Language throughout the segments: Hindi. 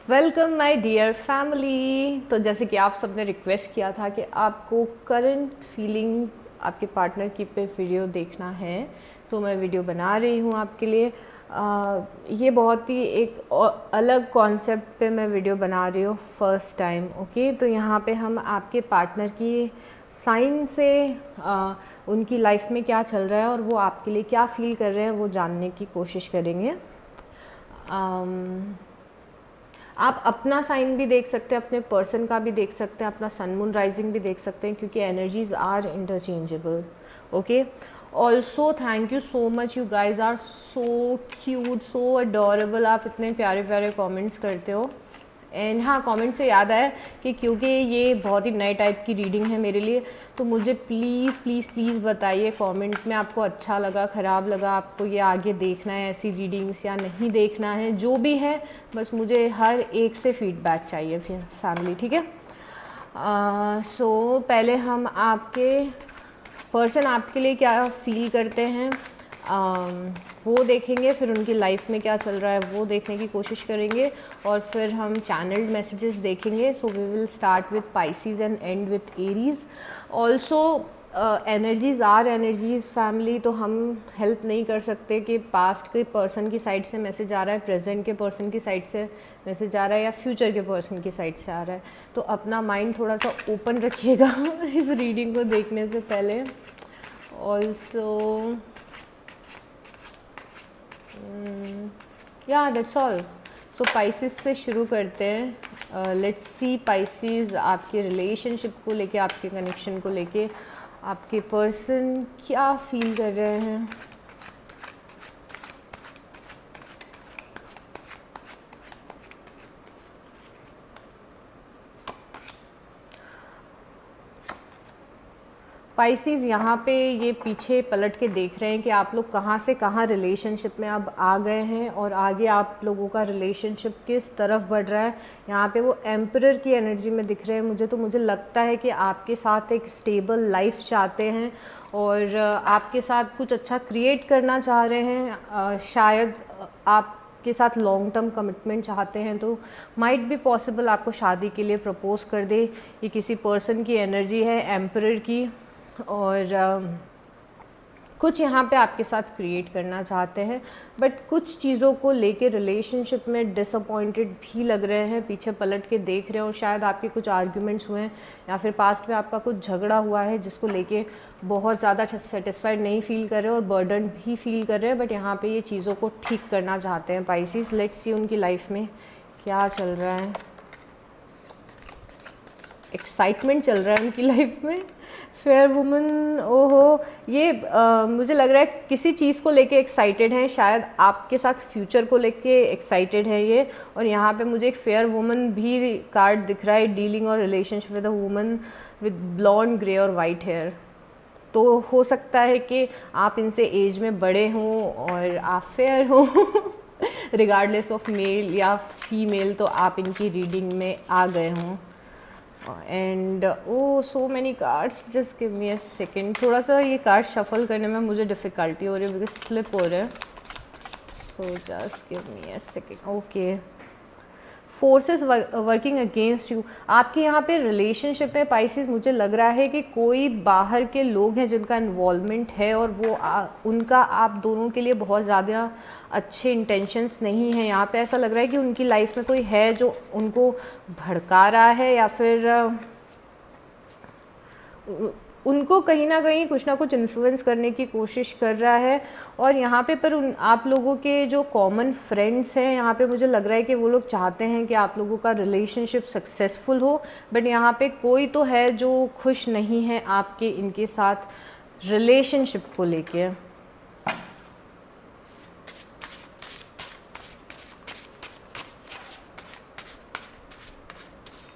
Welcome my dear family. तो जैसे कि आप सबने रिक्वेस्ट किया था कि आपको करंट फीलिंग आपके पार्टनर की पे वीडियो देखना है, तो मैं वीडियो बना रही हूँ आपके लिए। ये बहुत ही एक अलग कॉन्सेप्ट पे मैं वीडियो बना रही हूँ फर्स्ट टाइम। ओके, तो यहाँ पे हम आपके पार्टनर की साइन से उनकी लाइफ में क्या चल रहा है और वो आपके लिए क्या फील कर रहे हैं वो जानने की कोशिश करेंगे। आप अपना साइन भी देख सकते हैं, अपने पर्सन का भी देख सकते हैं, अपना सन मून राइजिंग भी देख सकते हैं, क्योंकि energies are interchangeable. Okay, also thank you so much, you guys are so cute, so adorable. आप इतने प्यारे प्यारे कमेंट्स करते हो। एंड हाँ, कमेंट से याद आया कि क्योंकि ये बहुत ही नए टाइप की रीडिंग है मेरे लिए, तो मुझे प्लीज़ प्लीज़ प्लीज़ बताइए कमेंट में आपको अच्छा लगा, ख़राब लगा, आपको ये आगे देखना है ऐसी रीडिंग्स या नहीं देखना है, जो भी है बस मुझे हर एक से फीडबैक चाहिए फिर फैमिली, ठीक है। सो पहले हम आपके पर्सन आपके लिए क्या फील करते हैं वो देखेंगे, फिर उनकी लाइफ में क्या चल रहा है वो देखने की कोशिश करेंगे, और फिर हम चैनल्ड मैसेजेस देखेंगे। So we will start with Pisces and end with Aries. Also energies are energies family, तो हम हेल्प नहीं कर सकते कि पास्ट के पर्सन की साइड से मैसेज आ रहा है, प्रेजेंट के पर्सन की साइड से मैसेज आ रहा है, या फ्यूचर के पर्सन की साइड से आ रहा है। तो अपना माइंड थोड़ा सा ओपन रखिएगा इस रीडिंग को देखने से पहले। ऑल्सो या दैट्स ऑल। सो पाइसिस से शुरू करते हैं। लेट्स सी पाइसिस, आपके रिलेशनशिप को लेके, आपके कनेक्शन को लेके आपके पर्सन क्या फील कर रहे हैं। पाइसीज यहाँ पे ये पीछे पलट के देख रहे हैं कि आप लोग कहाँ से कहाँ रिलेशनशिप में अब आ गए हैं और आगे आप लोगों का रिलेशनशिप किस तरफ बढ़ रहा है। यहाँ पे वो एम्परर की एनर्जी में दिख रहे हैं मुझे, तो मुझे लगता है कि आपके साथ एक स्टेबल लाइफ चाहते हैं और आपके साथ कुछ अच्छा क्रिएट करना चाह रहे हैं। शायद आप के साथ लॉन्ग टर्म कमिटमेंट चाहते हैं, तो माइट बी पॉसिबल आपको शादी के लिए प्रपोज कर दे। ये किसी पर्सन की एनर्जी है एम्परर की, और कुछ यहाँ पे आपके साथ क्रिएट करना चाहते हैं, बट कुछ चीज़ों को लेके रिलेशनशिप में डिसअपॉइंटेड भी लग रहे हैं, पीछे पलट के देख रहे हैं, और शायद आपके कुछ आर्ग्यूमेंट्स हुए हैं या फिर पास्ट में आपका कुछ झगड़ा हुआ है जिसको लेके बहुत ज़्यादा सेटिस्फाइड नहीं फील कर रहे हैं और बर्डन भी फील कर रहे हैं, बट यहाँ पे ये चीज़ों को ठीक करना चाहते हैं पाइसिस। लेट्स सी उनकी लाइफ में क्या चल रहा है। एक्साइटमेंट चल रहा है उनकी लाइफ में। फेयर वुमन, ओहो, ये मुझे लग रहा है किसी चीज़ को लेके एक्साइटेड हैं, शायद आपके साथ फ्यूचर को लेके एक्साइटेड है ये। और यहाँ पे मुझे एक फेयर वुमन भी कार्ड दिख रहा है, डीलिंग और relationship with a woman with blonde grey और वाइट हेयर। तो हो सकता है कि आप इनसे एज में बड़े हों और आप फेयर हों रिगार्डलेस ऑफ मेल या फीमेल, तो आप इनकी रीडिंग में आ गए हों। And oh so many cards, just give me a second. थोड़ा सा ये कार्ड शफल करने में मुझे डिफ़िकल्टी हो रही है बिकॉज स्लिप हो रहे हैं, so just give me a second. Okay, forces working against you. आपके यहाँ पे रिलेशनशिप में पाइसिस मुझे लग रहा है कि कोई बाहर के लोग हैं जिनका इन्वॉल्वमेंट है, और वो उनका आप दोनों के लिए बहुत ज़्यादा अच्छे इंटेंशंस नहीं हैं। यहाँ पे ऐसा लग रहा है कि उनकी लाइफ में कोई है जो उनको भड़का रहा है, या फिर उनको कहीं ना कुछ इन्फ्लुएंस करने की कोशिश कर रहा है। और यहाँ पे पर आप लोगों के जो कॉमन फ्रेंड्स हैं, यहाँ पे मुझे लग रहा है कि वो लोग चाहते हैं कि आप लोगों का रिलेशनशिप सक्सेसफुल हो, बट यहाँ पे कोई तो है जो खुश नहीं है आपके इनके साथ रिलेशनशिप को लेके।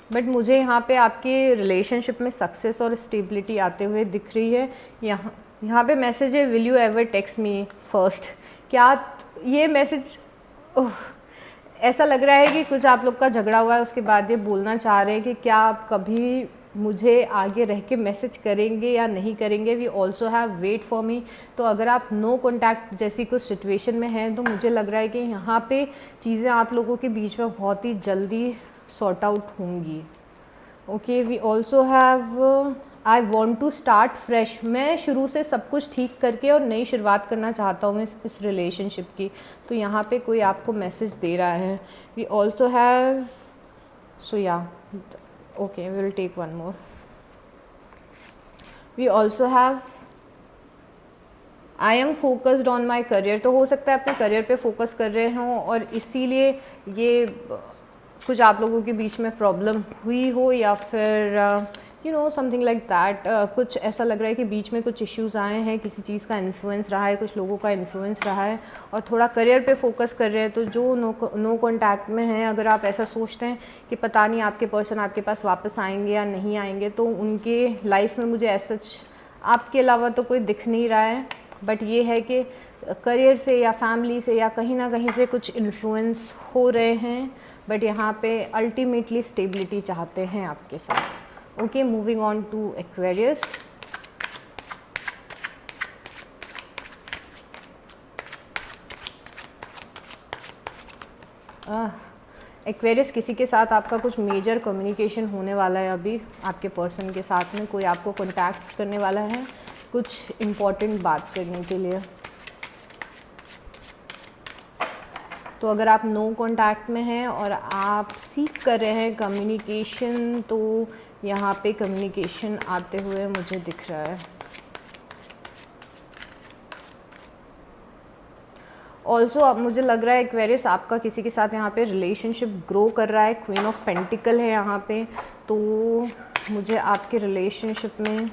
बट मुझे यहाँ पे आपके रिलेशनशिप में सक्सेस और स्टेबिलिटी आते हुए दिख रही है। यहाँ पे मैसेज है, will you ever text me first. क्या ये मैसेज, ऐसा लग रहा है कि कुछ आप लोग का झगड़ा हुआ है, उसके बाद ये बोलना चाह रहे हैं कि क्या आप कभी मुझे आगे रह के मैसेज करेंगे या नहीं करेंगे, we also have wait for me. तो अगर आप नो कॉन्टैक्ट जैसी कुछ सिचुएशन में हैं तो मुझे लग रहा है कि यहाँ पे चीज़ें आप लोगों के बीच में बहुत ही जल्दी सॉर्ट आउट होंगी। Okay, we also have I want to start fresh. मैं शुरू से सब कुछ ठीक करके और नई शुरुआत करना चाहता हूँ इस रिलेशनशिप की। तो यहाँ पे कोई आपको मैसेज दे रहा है। वी ऑल्सो हैव सो या okay, we will take one more. We also have I am focused on my career. तो हो सकता है अपने करियर पे फोकस कर रहे हों और इसीलिए ये कुछ आप लोगों के बीच में प्रॉब्लम हुई हो, या फिर you know something like that. कुछ ऐसा लग रहा है कि बीच में कुछ इश्यूज आए हैं, किसी चीज़ का इन्फ्लुएंस रहा है, कुछ लोगों का इन्फ्लुएंस रहा है और थोड़ा करियर पे फोकस कर रहे हैं। तो जो नो कॉन्टैक्ट में हैं, अगर आप ऐसा सोचते हैं कि पता नहीं आपके पर्सन आपके पास वापस आएंगे या नहीं आएंगे, तो उनके लाइफ में मुझे ऐसा आपके अलावा तो कोई दिख नहीं रहा है। बट ये है कि करियर से या फैमिली से या कहीं ना कहीं से कुछ इन्फ्लुएंस हो रहे हैं, बट यहाँ पे अल्टीमेटली स्टेबिलिटी चाहते हैं आपके साथ। Okay, moving on to Aquarius. Aquarius, किसी के साथ आपका कुछ मेजर कम्युनिकेशन होने वाला है अभी आपके पर्सन के साथ में। कोई आपको कॉन्टैक्ट करने वाला है कुछ इम्पॉर्टेंट बात करने के लिए। तो अगर आप नो कॉन्टैक्ट में हैं और आप सीख कर रहे हैं कम्युनिकेशन, तो यहाँ पे कम्युनिकेशन आते हुए मुझे दिख रहा है। ऑल्सो अब मुझे लग रहा है एक्वेरियस आपका किसी के साथ यहाँ पे रिलेशनशिप ग्रो कर रहा है। क्वीन ऑफ पेंटिकल है यहाँ पे, तो मुझे आपके रिलेशनशिप में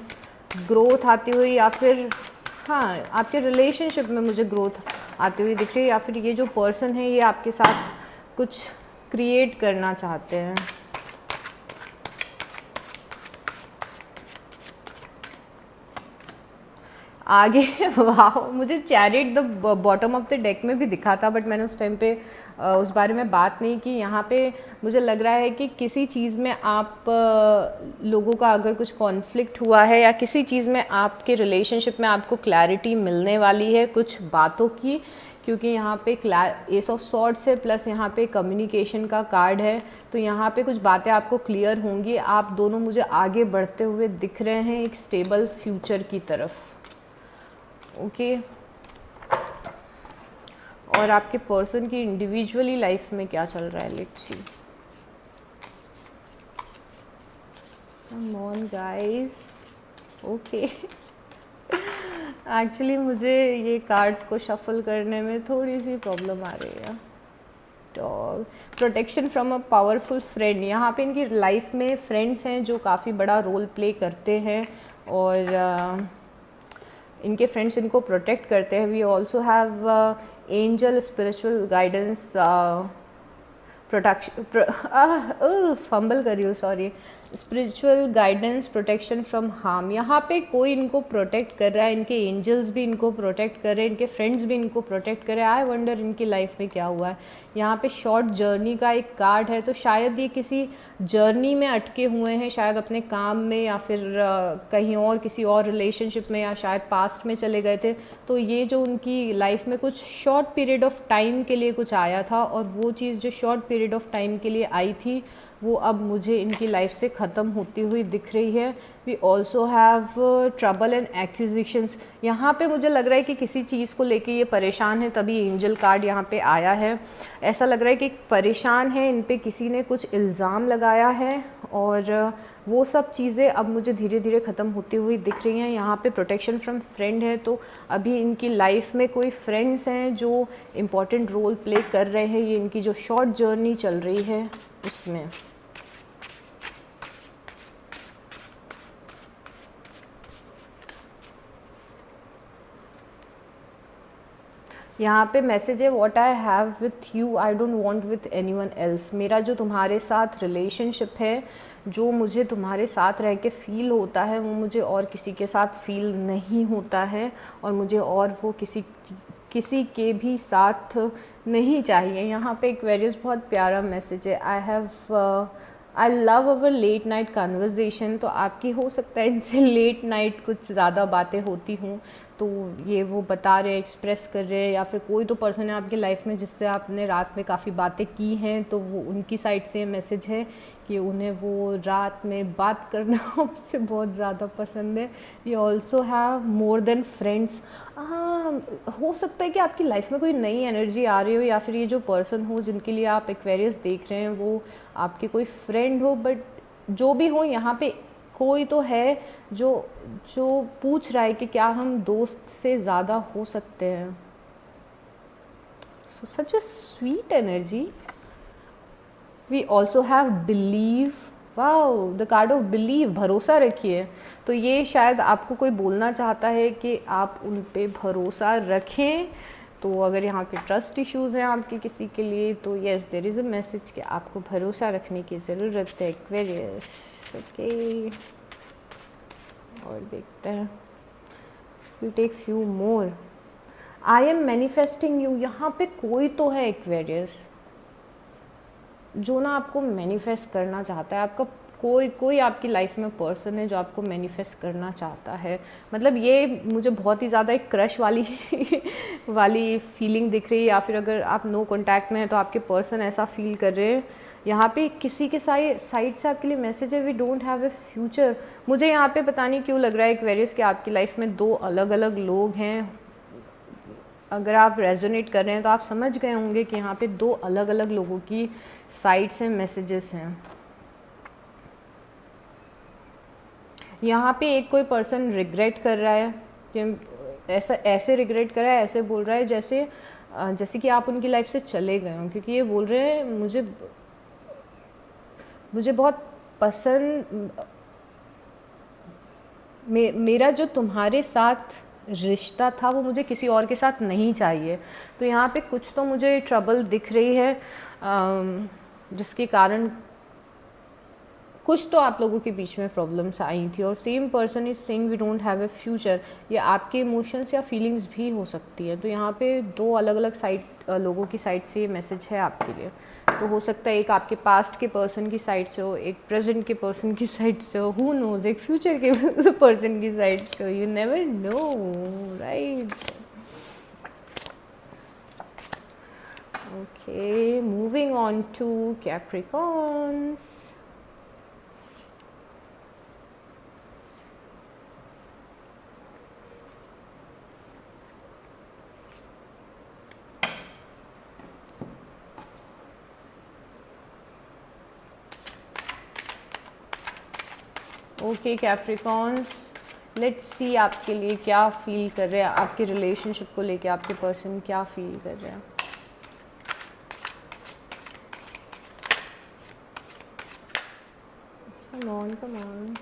ग्रोथ आती हुई, या फिर हाँ आपके रिलेशनशिप में मुझे ग्रोथ आती हुई दिख रही है, या फिर ये जो पर्सन है ये आपके साथ कुछ क्रिएट करना चाहते हैं। आगे वाह, मुझे chariot the bottom of the deck में भी दिखा था, बट मैंने उस टाइम पे उस बारे में बात नहीं की। यहाँ पे मुझे लग रहा है कि किसी चीज़ में आप लोगों का अगर कुछ कॉन्फ्लिक्ट हुआ है, या किसी चीज़ में आपके रिलेशनशिप में आपको क्लैरिटी मिलने वाली है कुछ बातों की, क्योंकि यहाँ पे एस ऑफ सॉर्ड्स है प्लस यहाँ पे कम्युनिकेशन का कार्ड है। तो यहाँ पे कुछ बातें आपको क्लियर होंगी। आप दोनों मुझे आगे बढ़ते हुए दिख रहे हैं एक स्टेबल फ्यूचर की तरफ। ओके, और आपके पर्सन की इंडिविजुअली लाइफ में क्या चल रहा है, let's see. Come on guys. Okay, actually मुझे ये कार्ड्स को शफल करने में थोड़ी सी प्रॉब्लम आ रही है। Dog, protection from a powerful friend. यहाँ पे इनकी लाइफ में फ्रेंड्स हैं जो काफ़ी बड़ा रोल प्ले करते हैं, और इनके फ्रेंड्स इनको प्रोटेक्ट करते हैं। We also have angel, spiritual guidance, protection, fumble कर रही हूँ, sorry, spiritual guidance, protection from harm. यहाँ पे कोई इनको प्रोटेक्ट कर रहा है, इनके एंजल्स भी इनको प्रोटेक्ट कर रहे हैं, इनके फ्रेंड्स भी इनको प्रोटेक्ट कर रहे हैं। आई वंडर इनकी लाइफ में क्या हुआ है। यहाँ पे शॉर्ट जर्नी का एक कार्ड है, तो शायद ये किसी जर्नी में अटके हुए हैं, शायद अपने काम में, या फिर कहीं और किसी और रिलेशनशिप में, या शायद पास्ट में चले गए थे। तो ये जो उनकी लाइफ में कुछ शॉर्ट पीरियड ऑफ टाइम के लिए कुछ आया था, और वो चीज़ जो शॉर्ट पीरियड ऑफ टाइम के लिए आई थी वो अब मुझे इनकी लाइफ से ख़त्म होती हुई दिख रही है। We also have trouble and accusations. यहाँ पे मुझे लग रहा है कि किसी चीज़ को लेके ये परेशान है, तभी एंजल कार्ड यहाँ पे आया है। ऐसा लग रहा है कि परेशान है, इन पे किसी ने कुछ इल्ज़ाम लगाया है, और वो सब चीज़ें अब मुझे धीरे धीरे ख़त्म होती हुई दिख रही हैं। यहाँ पे प्रोटेक्शन फ्रॉम फ्रेंड है, तो अभी इनकी लाइफ में कोई फ्रेंड्स हैं जो इम्पॉर्टेंट रोल प्ले कर रहे हैं, ये इनकी जो शॉर्ट जर्नी चल रही है उसमें। यहाँ पे मैसेज है, what I have with you I don't want with anyone else. मेरा जो तुम्हारे साथ रिलेशनशिप है, जो मुझे तुम्हारे साथ रह के फ़ील होता है, वो मुझे और किसी के साथ फ़ील नहीं होता है, और मुझे और वो किसी के भी साथ नहीं चाहिए। यहाँ पे एक्वेरियस बहुत प्यारा मैसेज है, I love our late night conversation. तो आपकी हो सकता है इनसे लेट नाइट कुछ ज़्यादा बातें होती हों, तो ये वो बता रहे हैं, एक्सप्रेस कर रहे हैं, या फिर कोई तो पर्सन है आपकी लाइफ में जिससे आपने रात में काफ़ी बातें की हैं, तो वो उनकी साइड से मैसेज है कि उन्हें वो रात में बात करना आपसे बहुत ज़्यादा पसंद है। ये also have more than friends. हो सकता है कि आपकी लाइफ में कोई नई एनर्जी आ रही हो, या फिर ये जो पर्सन हो जिनके लिए आप एक्वेरियस देख रहे हैं वो आपके कोई फ्रेंड हो, बट जो भी हो यहाँ पे कोई तो है जो जो पूछ रहा है कि क्या हम दोस्त से ज़्यादा हो सकते हैं। So such a sweet energy. We also have believe. Wow, the card of believe, भरोसा रखिए। तो ये शायद आपको कोई बोलना चाहता है कि आप उन पे भरोसा रखें। तो अगर यहाँ पे ट्रस्ट इश्यूज़ हैं आपके किसी के लिए, तो yes there is a message कि आपको भरोसा रखने की ज़रूरत है एक्वेरियस। ओके, और देखते हैं, we take few more. I am manifesting you. यहाँ पे कोई तो है एक्वेरियस जो ना आपको मैनिफेस्ट करना चाहता है। आपका कोई आपकी लाइफ में पर्सन है जो आपको मैनिफेस्ट करना चाहता है। मतलब ये मुझे बहुत ही ज़्यादा एक क्रश वाली वाली फीलिंग दिख रही है, या फिर अगर आप नो कांटेक्ट में हैं तो आपके पर्सन ऐसा फील कर रहे हैं। यहाँ पे किसी के साइड से आपके लिए मैसेज है, we don't have a future. मुझे यहाँ पे पता नहीं क्यों लग रहा है एक्वेरियस कि आपकी लाइफ में दो अलग अलग लोग हैं। अगर आप रेजोनेट कर रहे हैं तो आप समझ गए होंगे कि यहाँ पे दो अलग अलग लोगों की साइड से मैसेजेस हैं। यहाँ पे एक कोई पर्सन रिग्रेट कर रहा है कि ऐसे रिग्रेट कर रहा है, ऐसे बोल रहा है जैसे कि आप उनकी लाइफ से चले गए हों, क्योंकि ये बोल रहे हैं मुझे बहुत पसंद, मेरा जो तुम्हारे साथ रिश्ता था वो मुझे किसी और के साथ नहीं चाहिए। तो यहाँ पे कुछ तो मुझे ट्रबल दिख रही है, जिसके कारण कुछ तो आप लोगों के बीच में प्रॉब्लम्स आई थी। और same person is saying we don't have a future. ये आपके इमोशंस या फीलिंग्स भी हो सकती है। तो यहाँ पे दो अलग अलग साइड लोगों की साइड से ये मैसेज है आपके लिए। तो हो सकता है एक आपके पास्ट के पर्सन की साइड से हो, एक प्रेजेंट के पर्सन की साइड से हो, हु नोज, एक फ्यूचर के पर्सन की साइड से हो, you never know, right. Okay, moving on to Capricorns. Okay Capricorns, let's see आपके लिए क्या फील कर रहे हैं, आपके रिलेशनशिप को लेके आपके पर्सन क्या फील कर रहे हैं। Come on, come on.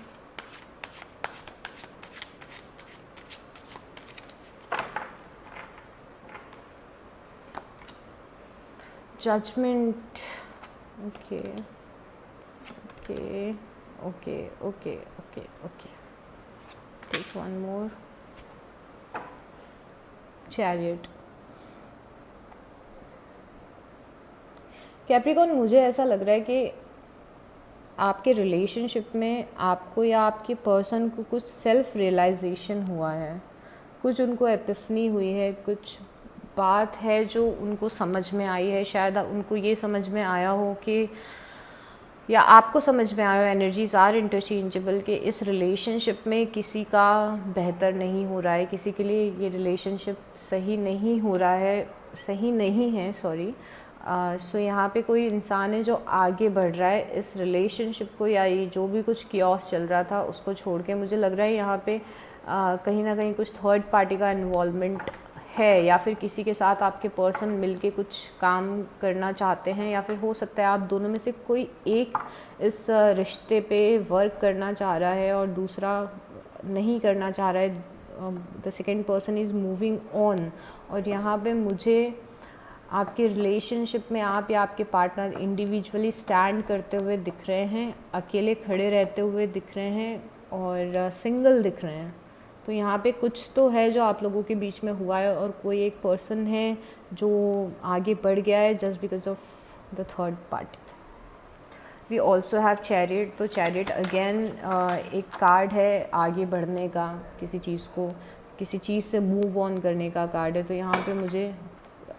Judgment. Okay. Okay. Okay. Okay. Okay. Okay. Take one more. Chariot. Capricorn, मुझे ऐसा लग रहा है कि आपके रिलेशनशिप में आपको या आपके पर्सन को कुछ सेल्फ रियलाइजेशन हुआ है, कुछ उनको एपिफनी हुई है, कुछ बात है जो उनको समझ में आई है। शायद उनको ये समझ में आया हो कि, या आपको समझ में आया हो, एनर्जीज आर इंटरचेंजेबल, कि इस रिलेशनशिप में किसी का बेहतर नहीं हो रहा है, किसी के लिए ये रिलेशनशिप सही नहीं हो रहा है, सही नहीं है, सॉरी। सो यहाँ पे कोई इंसान है जो आगे बढ़ रहा है इस रिलेशनशिप को, या ये जो भी कुछ कियोस चल रहा था उसको छोड़ के। मुझे लग रहा है यहाँ पे कहीं ना कहीं कुछ थर्ड पार्टी का इन्वॉल्वमेंट है, या फिर किसी के साथ आपके पर्सन मिलके कुछ काम करना चाहते हैं, या फिर हो सकता है आप दोनों में से कोई एक इस रिश्ते पे वर्क करना चाह रहा है और दूसरा नहीं करना चाह रहा है। The second person is moving on. और यहाँ पे मुझे आपके रिलेशनशिप में आप या आपके पार्टनर इंडिविजुअली स्टैंड करते हुए दिख रहे हैं, अकेले खड़े रहते हुए दिख रहे हैं, और सिंगल दिख रहे हैं। तो यहाँ पे कुछ तो है जो आप लोगों के बीच में हुआ है, और कोई एक पर्सन है जो आगे बढ़ गया है just because of the third party. We also have chariot. तो चैरिट अगेन एक कार्ड है आगे बढ़ने का, किसी चीज़ से मूव ऑन करने का कार्ड है। तो यहाँ पे मुझे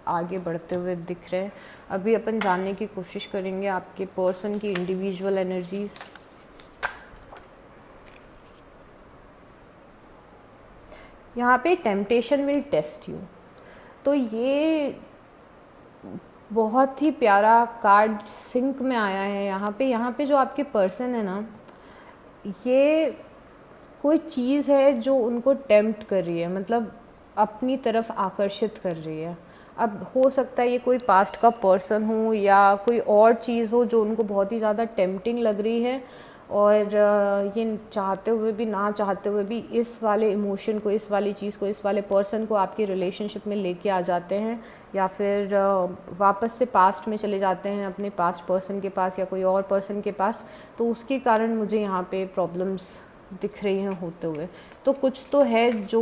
आगे बढ़ते हुए दिख रहे हैं। अभी अपन जानने की कोशिश करेंगे आपके पर्सन की इंडिविजुअल एनर्जीज। यहाँ पे टेम्पटेशन विल टेस्ट यू। तो ये बहुत ही प्यारा कार्ड सिंक में आया है यहाँ पे जो आपके पर्सन है ना, ये कोई चीज़ है जो उनको टेम्प्ट कर रही है, मतलब अपनी तरफ आकर्षित कर रही है। अब हो सकता है ये कोई पास्ट का पर्सन हो या कोई और चीज़ हो जो उनको बहुत ही ज़्यादा टेम्पटिंग लग रही है, और ये चाहते हुए भी ना चाहते हुए भी इस वाले इमोशन को, इस वाली चीज़ को, इस वाले पर्सन को आपके रिलेशनशिप में लेके आ जाते हैं, या फिर वापस से पास्ट में चले जाते हैं अपने पास्ट पर्सन के पास या कोई और पर्सन के पास। तो उसके कारण मुझे यहाँ पे प्रॉब्लम्स दिख रही हैं होते हुए। तो कुछ तो है जो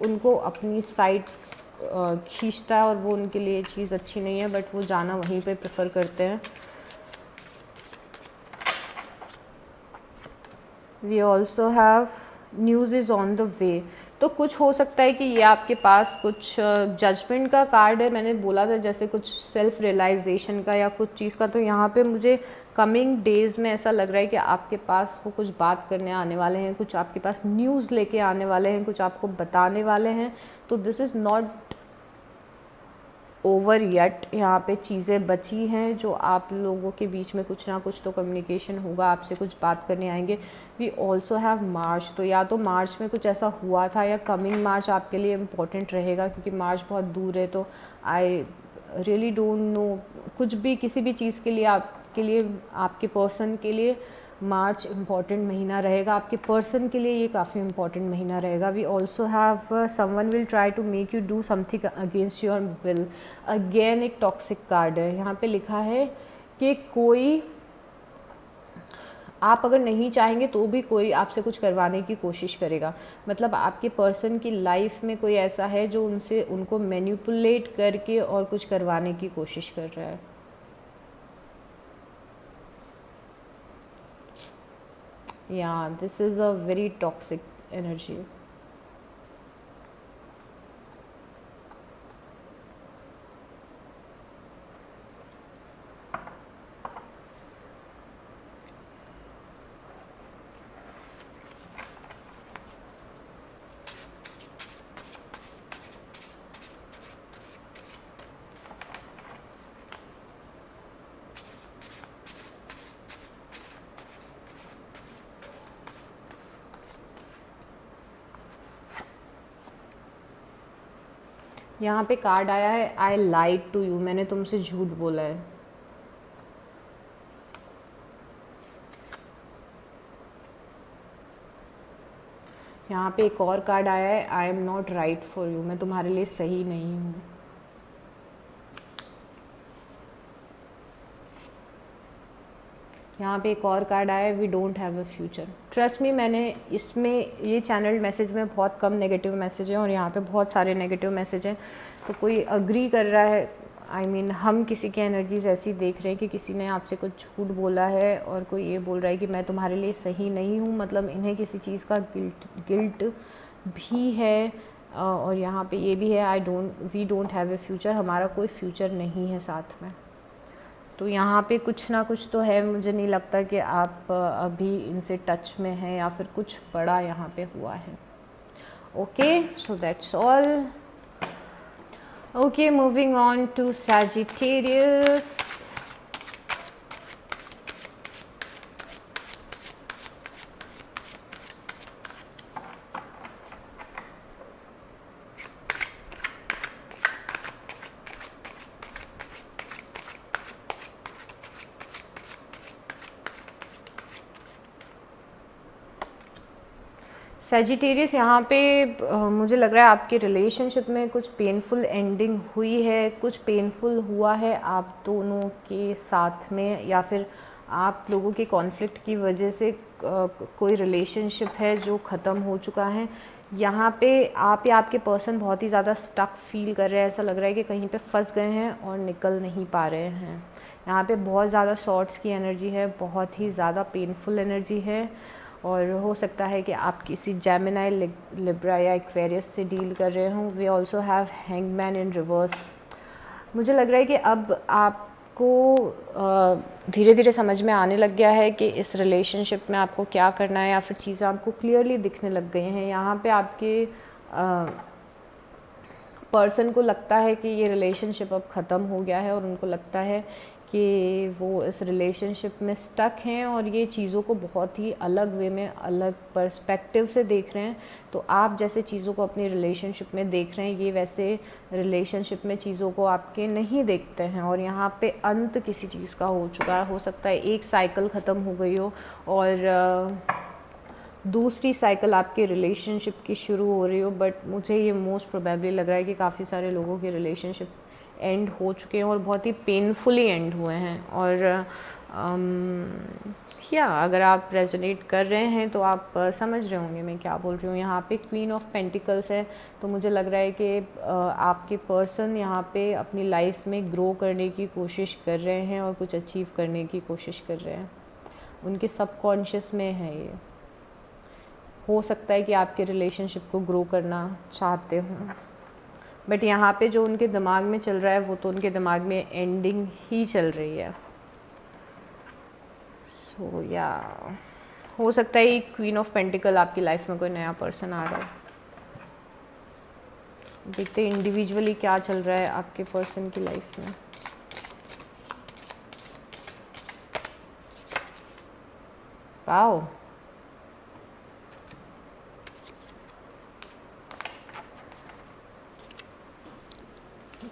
उनको अपनी साइड खींचता है और वो उनके लिए चीज़ अच्छी नहीं है, बट वो जाना वहीं पे प्रेफर करते हैं। We also have news is on the way. तो कुछ हो सकता है कि ये आपके पास कुछ जजमेंट का कार्ड है, मैंने बोला था जैसे कुछ सेल्फ रियलाइजेशन का या कुछ चीज़ का। तो यहाँ पे मुझे कमिंग डेज़ में ऐसा लग रहा है कि आपके पास वो कुछ बात करने आने वाले हैं, कुछ आपके पास न्यूज़ लेके आने वाले हैं, कुछ आपको बताने वाले हैं। तो this is not over yet. यहाँ पे चीज़ें बची हैं जो आप लोगों के बीच में कुछ ना कुछ तो कम्युनिकेशन होगा, आपसे कुछ बात करने आएंगे। वी ऑल्सो हैव मार्च। तो या तो मार्च में कुछ ऐसा हुआ था या कमिंग मार्च आपके लिए इम्पोर्टेंट रहेगा, क्योंकि मार्च बहुत दूर है। तो आई रियली डोंट नो, कुछ भी किसी भी चीज़ के लिए आपके पर्सन के लिए मार्च इम्पॉर्टेंट महीना रहेगा, आपके पर्सन के लिए ये काफ़ी इम्पॉर्टेंट महीना रहेगा। We also have someone will try to make you do something against your will. Again एक टॉक्सिक कार्ड है। यहाँ पे लिखा है कि कोई, आप अगर नहीं चाहेंगे तो भी कोई आपसे कुछ करवाने की कोशिश करेगा। मतलब आपके पर्सन की लाइफ में कोई ऐसा है जो उनको मैनिपुलेट करके और कुछ करवाने की कोशिश कर रहा है। Yeah, this is a very toxic energy. यहाँ पे कार्ड आया है आई लाइड टू यू, मैंने तुमसे झूठ बोला है। यहाँ पे एक और कार्ड आया है I am not right for you, मैं तुम्हारे लिए सही नहीं हूँ। यहाँ पे एक और कार्ड आया है we don't have a future. Trust me, मैंने इसमें ये चैनल मैसेज में बहुत कम नेगेटिव मैसेज है और यहाँ पे बहुत सारे नेगेटिव मैसेज हैं। तो कोई अग्री कर रहा है, आई मीन हम किसी की एनर्जीज ऐसी देख रहे हैं कि किसी ने आपसे कुछ झूठ बोला है और कोई ये बोल रहा है कि मैं तुम्हारे लिए सही नहीं हूँ, मतलब इन्हें किसी चीज़ का गिल्ट भी है। और यहाँ पे ये भी है we don't have a future, हमारा कोई फ्यूचर नहीं है साथ में। तो यहाँ पे कुछ ना कुछ तो है, मुझे नहीं लगता कि आप अभी इनसे टच में हैं या फिर कुछ बड़ा यहाँ पे हुआ है। Okay, so that's all. Okay, moving on to Sagittarius. Sagittarius, यहाँ पे मुझे लग रहा है आपके रिलेशनशिप में कुछ पेनफुल एंडिंग हुई है, कुछ पेनफुल हुआ है आप दोनों के साथ में, या फिर आप लोगों के कॉन्फ्लिक्ट की वजह से कोई रिलेशनशिप है जो ख़त्म हो चुका है। यहाँ पे आप या आपके पर्सन बहुत ही ज़्यादा स्टक फील कर रहे हैं, ऐसा लग रहा है कि कहीं पे फंस गए हैं और निकल नहीं पा रहे हैं। यहाँ पे बहुत ज़्यादा शॉर्ट्स की एनर्जी है, बहुत ही ज़्यादा पेनफुल एनर्जी है, और हो सकता है कि आप किसी जेमिनाई, लिब्रा या एक्वेरियस से डील कर रहे हों। We also have hangman in reverse. मुझे लग रहा है कि अब आपको धीरे धीरे समझ में आने लग गया है कि इस रिलेशनशिप में आपको क्या करना है, या फिर चीज़ें आपको क्लियरली दिखने लग गई हैं। यहाँ पे आपके पर्सन को लगता है कि ये रिलेशनशिप अब ख़त्म हो गया है, और उनको लगता है कि वो इस रिलेशनशिप में स्टक हैं और ये चीज़ों को बहुत ही अलग वे में, अलग पर्सपेक्टिव से देख रहे हैं। तो आप जैसे चीज़ों को अपनी रिलेशनशिप में देख रहे हैं, ये वैसे रिलेशनशिप में चीज़ों को आपके नहीं देखते हैं, और यहाँ पे अंत किसी चीज़ का हो चुका है। हो सकता है एक साइकिल ख़त्म हो गई हो और दूसरी साइकिल आपके रिलेशनशिप की शुरू हो रही हो, बट मुझे ये मोस्ट प्रोबेबली लग रहा है कि काफ़ी सारे लोगों के रिलेशनशिप एंड हो चुके हैं और बहुत ही पेनफुली एंड हुए हैं। और या अगर आप रेजोनेट कर रहे हैं तो आप समझ रहे होंगे मैं क्या बोल रही हूँ। यहाँ पे क्वीन ऑफ पेंटिकल्स है, तो मुझे लग रहा है कि आपके पर्सन यहाँ पे अपनी लाइफ में ग्रो करने की कोशिश कर रहे हैं और कुछ अचीव करने की कोशिश कर रहे हैं। उनके सबकॉन्शियस में है ये। हो सकता है कि आपके रिलेशनशिप को ग्रो करना चाहते हों, बट यहाँ पे जो उनके दिमाग में चल रहा है वो तो उनके दिमाग में एंडिंग ही चल रही है। सो या हो सकता है क्वीन ऑफ पेंटिकल आपकी लाइफ में कोई नया पर्सन आ रहा है। देखते हैं इंडिविजुअली क्या चल रहा है आपके पर्सन की लाइफ में। वाओ,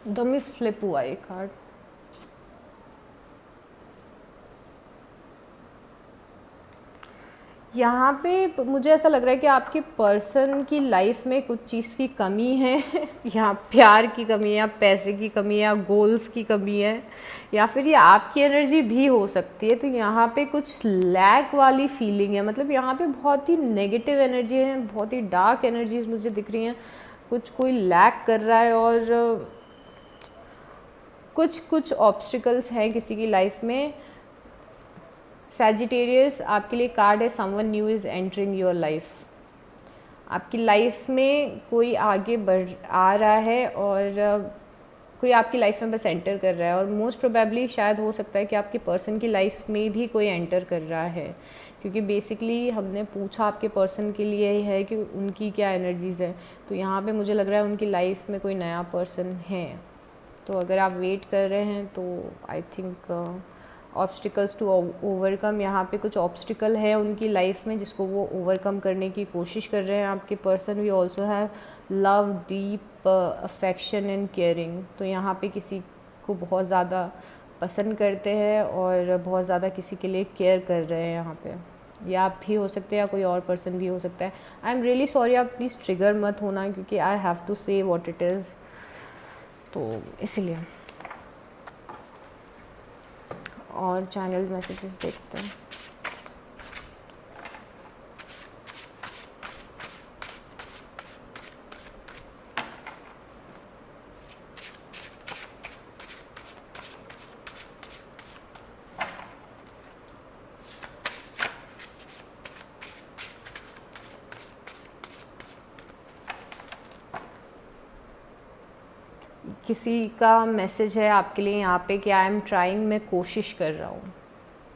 डमी फ्लिप हुआ ये कार्ड। यहाँ पे मुझे ऐसा लग रहा है कि आपके पर्सन की लाइफ में कुछ चीज़ की कमी है या प्यार की कमी है, या पैसे की कमी है, या गोल्स की कमी है, या फिर ये आपकी एनर्जी भी हो सकती है। तो यहाँ पे कुछ लैक वाली फीलिंग है, मतलब यहाँ पे बहुत ही नेगेटिव एनर्जी है, बहुत ही डार्क एनर्जीज मुझे दिख रही हैं। कुछ कोई लैक कर रहा है और कुछ ऑब्स्टिकल्स हैं किसी की लाइफ में। सैजिटेरियस आपके लिए कार्ड है, someone new is entering your life. आपकी लाइफ में कोई आगे बढ़ आ रहा है और कोई आपकी लाइफ में बस एंटर कर रहा है, और मोस्ट प्रोबेबली शायद हो सकता है कि आपके पर्सन की लाइफ में भी कोई एंटर कर रहा है, क्योंकि बेसिकली हमने पूछा आपके पर्सन के लिए ही है कि उनकी क्या एनर्जीज़ है। तो यहाँ पे मुझे लग रहा है उनकी लाइफ में कोई नया पर्सन है। तो अगर आप वेट कर रहे हैं तो I think obstacles to overcome, यहाँ पे कुछ ऑब्स्टिकल है उनकी लाइफ में जिसको वो ओवरकम करने की कोशिश कर रहे हैं आपके person. We also have love, deep affection and caring. तो यहाँ पे किसी को बहुत ज़्यादा पसंद करते हैं और बहुत ज़्यादा किसी के लिए केयर कर रहे हैं यहाँ पे। या आप भी हो सकते हैं या कोई और पर्सन भी हो सकता है। आई एम रियली सॉरी, आप प्लीज़ ट्रिगर मत होना, क्योंकि आई हैव टू से व्हाट इट इज़, तो इसलिए। और चैनल मैसेजेस देखते हैं। किसी का मैसेज है आपके लिए यहाँ पे कि आई एम ट्राइंग, मैं कोशिश कर रहा हूँ।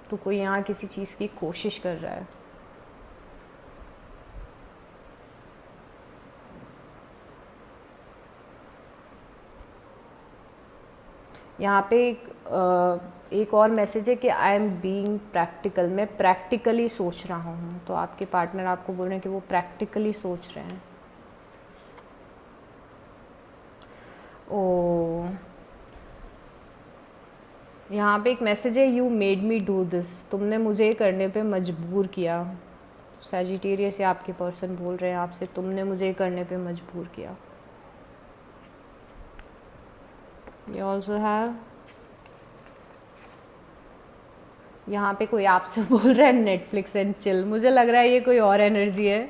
तो कोई यहाँ किसी चीज़ की कोशिश कर रहा है। यहाँ पे एक और मैसेज है कि आई एम बीइंग प्रैक्टिकल, मैं प्रैक्टिकली सोच रहा हूँ। तो आपके पार्टनर आपको बोल रहे हैं कि वो प्रैक्टिकली सोच रहे हैं। ओ, यहाँ पे एक मैसेज है, you made me do this, तुमने मुझे करने पे मजबूर किया। सैजिटेरियस या आपके पर्सन बोल रहे हैं आपसे, तुमने मुझे करने पे मजबूर किया। ये ऑल्सो है, यहाँ पे कोई आपसे बोल रहा है नेटफ्लिक्स एंड चिल। मुझे लग रहा है ये कोई और एनर्जी है।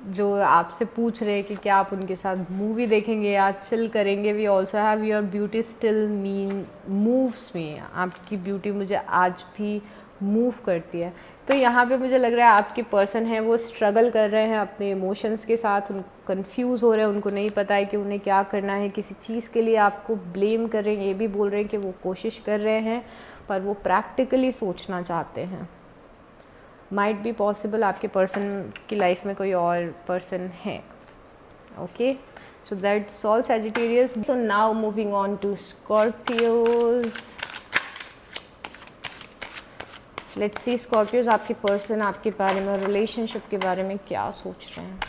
जो आपसे पूछ रहे हैं कि क्या आप उनके साथ मूवी देखेंगे या चिल करेंगे। We also have your beauty still mean moves me, आपकी ब्यूटी मुझे आज भी मूव करती है। तो यहाँ पे मुझे लग रहा है आपके पर्सन हैं वो स्ट्रगल कर रहे हैं अपने इमोशंस के साथ, उन कंफ्यूज हो रहे हैं, उनको नहीं पता है कि उन्हें क्या करना है, किसी चीज़ के लिए आपको ब्लेम कर रहे हैं, ये भी बोल रहे हैं कि वो कोशिश कर रहे हैं पर वो प्रैक्टिकली सोचना चाहते हैं। माइट बी पॉसिबल आपके पर्सन की लाइफ में कोई और पर्सन है। Okay, so that's all Sagittarius. So now moving on to Scorpios. Let's see Scorpios आपके पर्सन आपके बारे में, रिलेशनशिप के बारे में क्या सोच रहे हैं।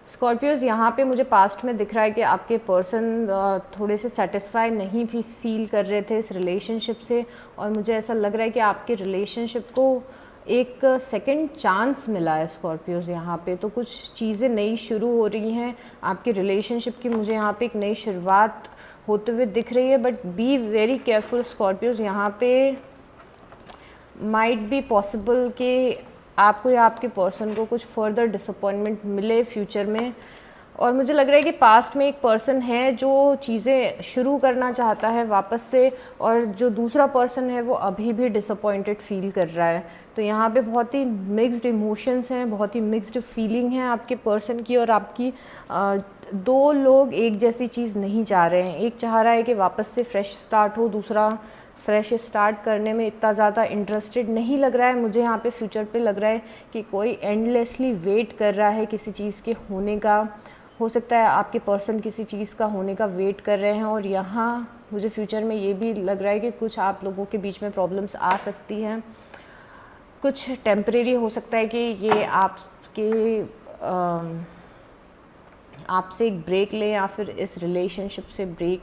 स्कॉर्पियोज यहाँ पे मुझे पास्ट में दिख रहा है कि आपके पर्सन थोड़े से सेटिस्फाई नहीं भी फील कर रहे थे इस रिलेशनशिप से, और मुझे ऐसा लग रहा है कि आपके रिलेशनशिप को एक सेकंड चांस मिला है स्कॉर्पियोज यहाँ पे। तो कुछ चीज़ें नई शुरू हो रही हैं आपके रिलेशनशिप की, मुझे यहाँ पे एक नई शुरुआत होते हुए दिख रही है। But be very careful Scorpios, यहाँ पे माइट बी पॉसिबल कि आपको या आपके पर्सन को कुछ फर्दर डिसअपॉइंटमेंट मिले फ्यूचर में। और मुझे लग रहा है कि पास्ट में एक पर्सन है जो चीज़ें शुरू करना चाहता है वापस से, और जो दूसरा पर्सन है वो अभी भी डिसअपॉइंटेड फील कर रहा है। तो यहाँ पे बहुत ही मिक्स्ड इमोशंस हैं, बहुत ही मिक्स्ड फीलिंग है आपके पर्सन की और आपकी। दो लोग एक जैसी चीज़ नहीं चाह रहे हैं। एक चाह रहा है कि वापस से फ्रेश स्टार्ट हो, दूसरा फ्रेश स्टार्ट करने में इतना ज़्यादा इंटरेस्टेड नहीं लग रहा है। मुझे यहाँ पे फ्यूचर पे लग रहा है कि कोई एंडलेसली वेट कर रहा है किसी चीज़ के होने का। हो सकता है आपके पर्सन किसी चीज़ का होने का वेट कर रहे हैं, और यहाँ मुझे फ्यूचर में ये भी लग रहा है कि कुछ आप लोगों के बीच में प्रॉब्लम्स आ सकती हैं। कुछ टेम्परेरी हो सकता है कि ये आपसे एक ब्रेक लें या फिर इस रिलेशनशिप से ब्रेक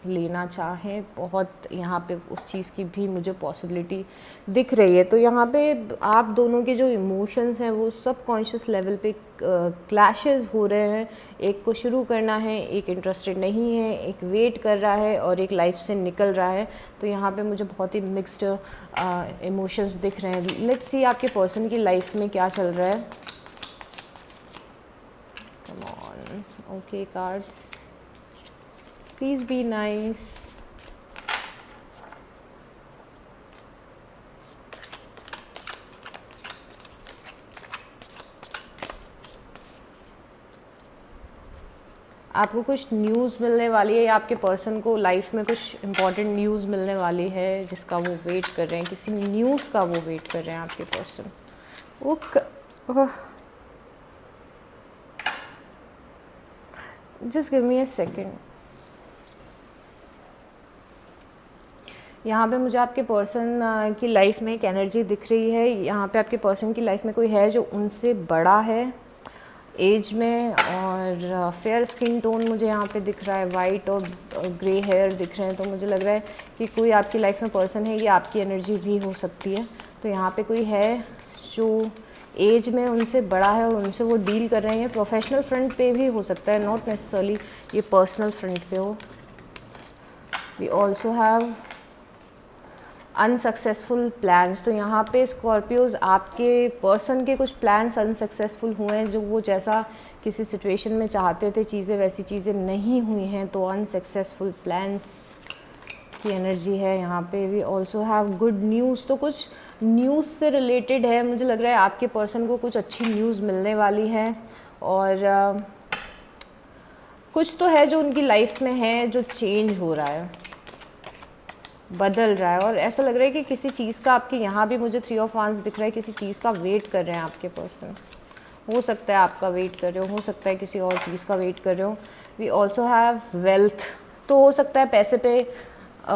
लेना चाहें। बहुत यहाँ पे उस चीज़ की भी मुझे पॉसिबिलिटी दिख रही है। तो यहाँ पे आप दोनों के जो इमोशंस हैं वो सबकॉन्शियस लेवल पे क्लैशेस हो रहे हैं। एक को शुरू करना है, एक इंटरेस्टेड नहीं है, एक वेट कर रहा है और एक लाइफ से निकल रहा है। तो यहाँ पे मुझे बहुत ही मिक्स्ड इमोशंस दिख रहे हैं। लेट्स सी आपके पर्सन की लाइफ में क्या चल रहा है। Come on, okay cards, please be nice. आपको कुछ न्यूज़ मिलने वाली है या आपके पर्सन को लाइफ में कुछ इम्पॉर्टेंट न्यूज़ मिलने वाली है जिसका वो वेट कर रहे हैं। किसी न्यूज़ का वो वेट कर रहे हैं आपके person. Just give me a second. यहाँ पे मुझे आपके पर्सन की लाइफ में एक एनर्जी दिख रही है। यहाँ पे आपके पर्सन की लाइफ में कोई है जो उनसे बड़ा है एज में, और फेयर स्किन टोन मुझे यहाँ पे दिख रहा है, वाइट और ग्रे हेयर दिख रहे हैं। तो मुझे लग रहा है कि कोई आपकी लाइफ में पर्सन है, ये आपकी एनर्जी भी हो सकती है। तो यहाँ पे कोई है जो एज में उनसे बड़ा है और उनसे वो डील कर रहे हैं। प्रोफेशनल फ्रंट पे भी हो सकता है, नॉट नेसेसरली ये पर्सनल फ्रंट पे हो। We also have unsuccessful plans. तो यहाँ पे स्कॉर्पियोज आपके पर्सन के कुछ प्लान्स अनसक्सेसफुल हुए हैं। जो वो जैसा किसी सिचुएशन में चाहते थे चीज़ें, वैसी चीज़ें नहीं हुई हैं। तो अनसक्सेसफुल प्लान्स की एनर्जी है यहाँ पे। We also have good news. तो कुछ न्यूज़ से रिलेटेड है। मुझे लग रहा है आपके पर्सन को कुछ अच्छी न्यूज़ मिलने वाली है, और कुछ तो है जो उनकी लाइफ में है जो चेंज हो रहा है, बदल रहा है। और ऐसा लग रहा है कि किसी चीज़ का आपके यहाँ भी मुझे 3 ऑफ वांड्स दिख रहा है। किसी चीज़ का वेट कर रहे हैं आपके पर्सन। हो सकता है आपका वेट कर रहे हो सकता है किसी और चीज़ का वेट कर रहे हो। We also have wealth. तो हो सकता है पैसे पे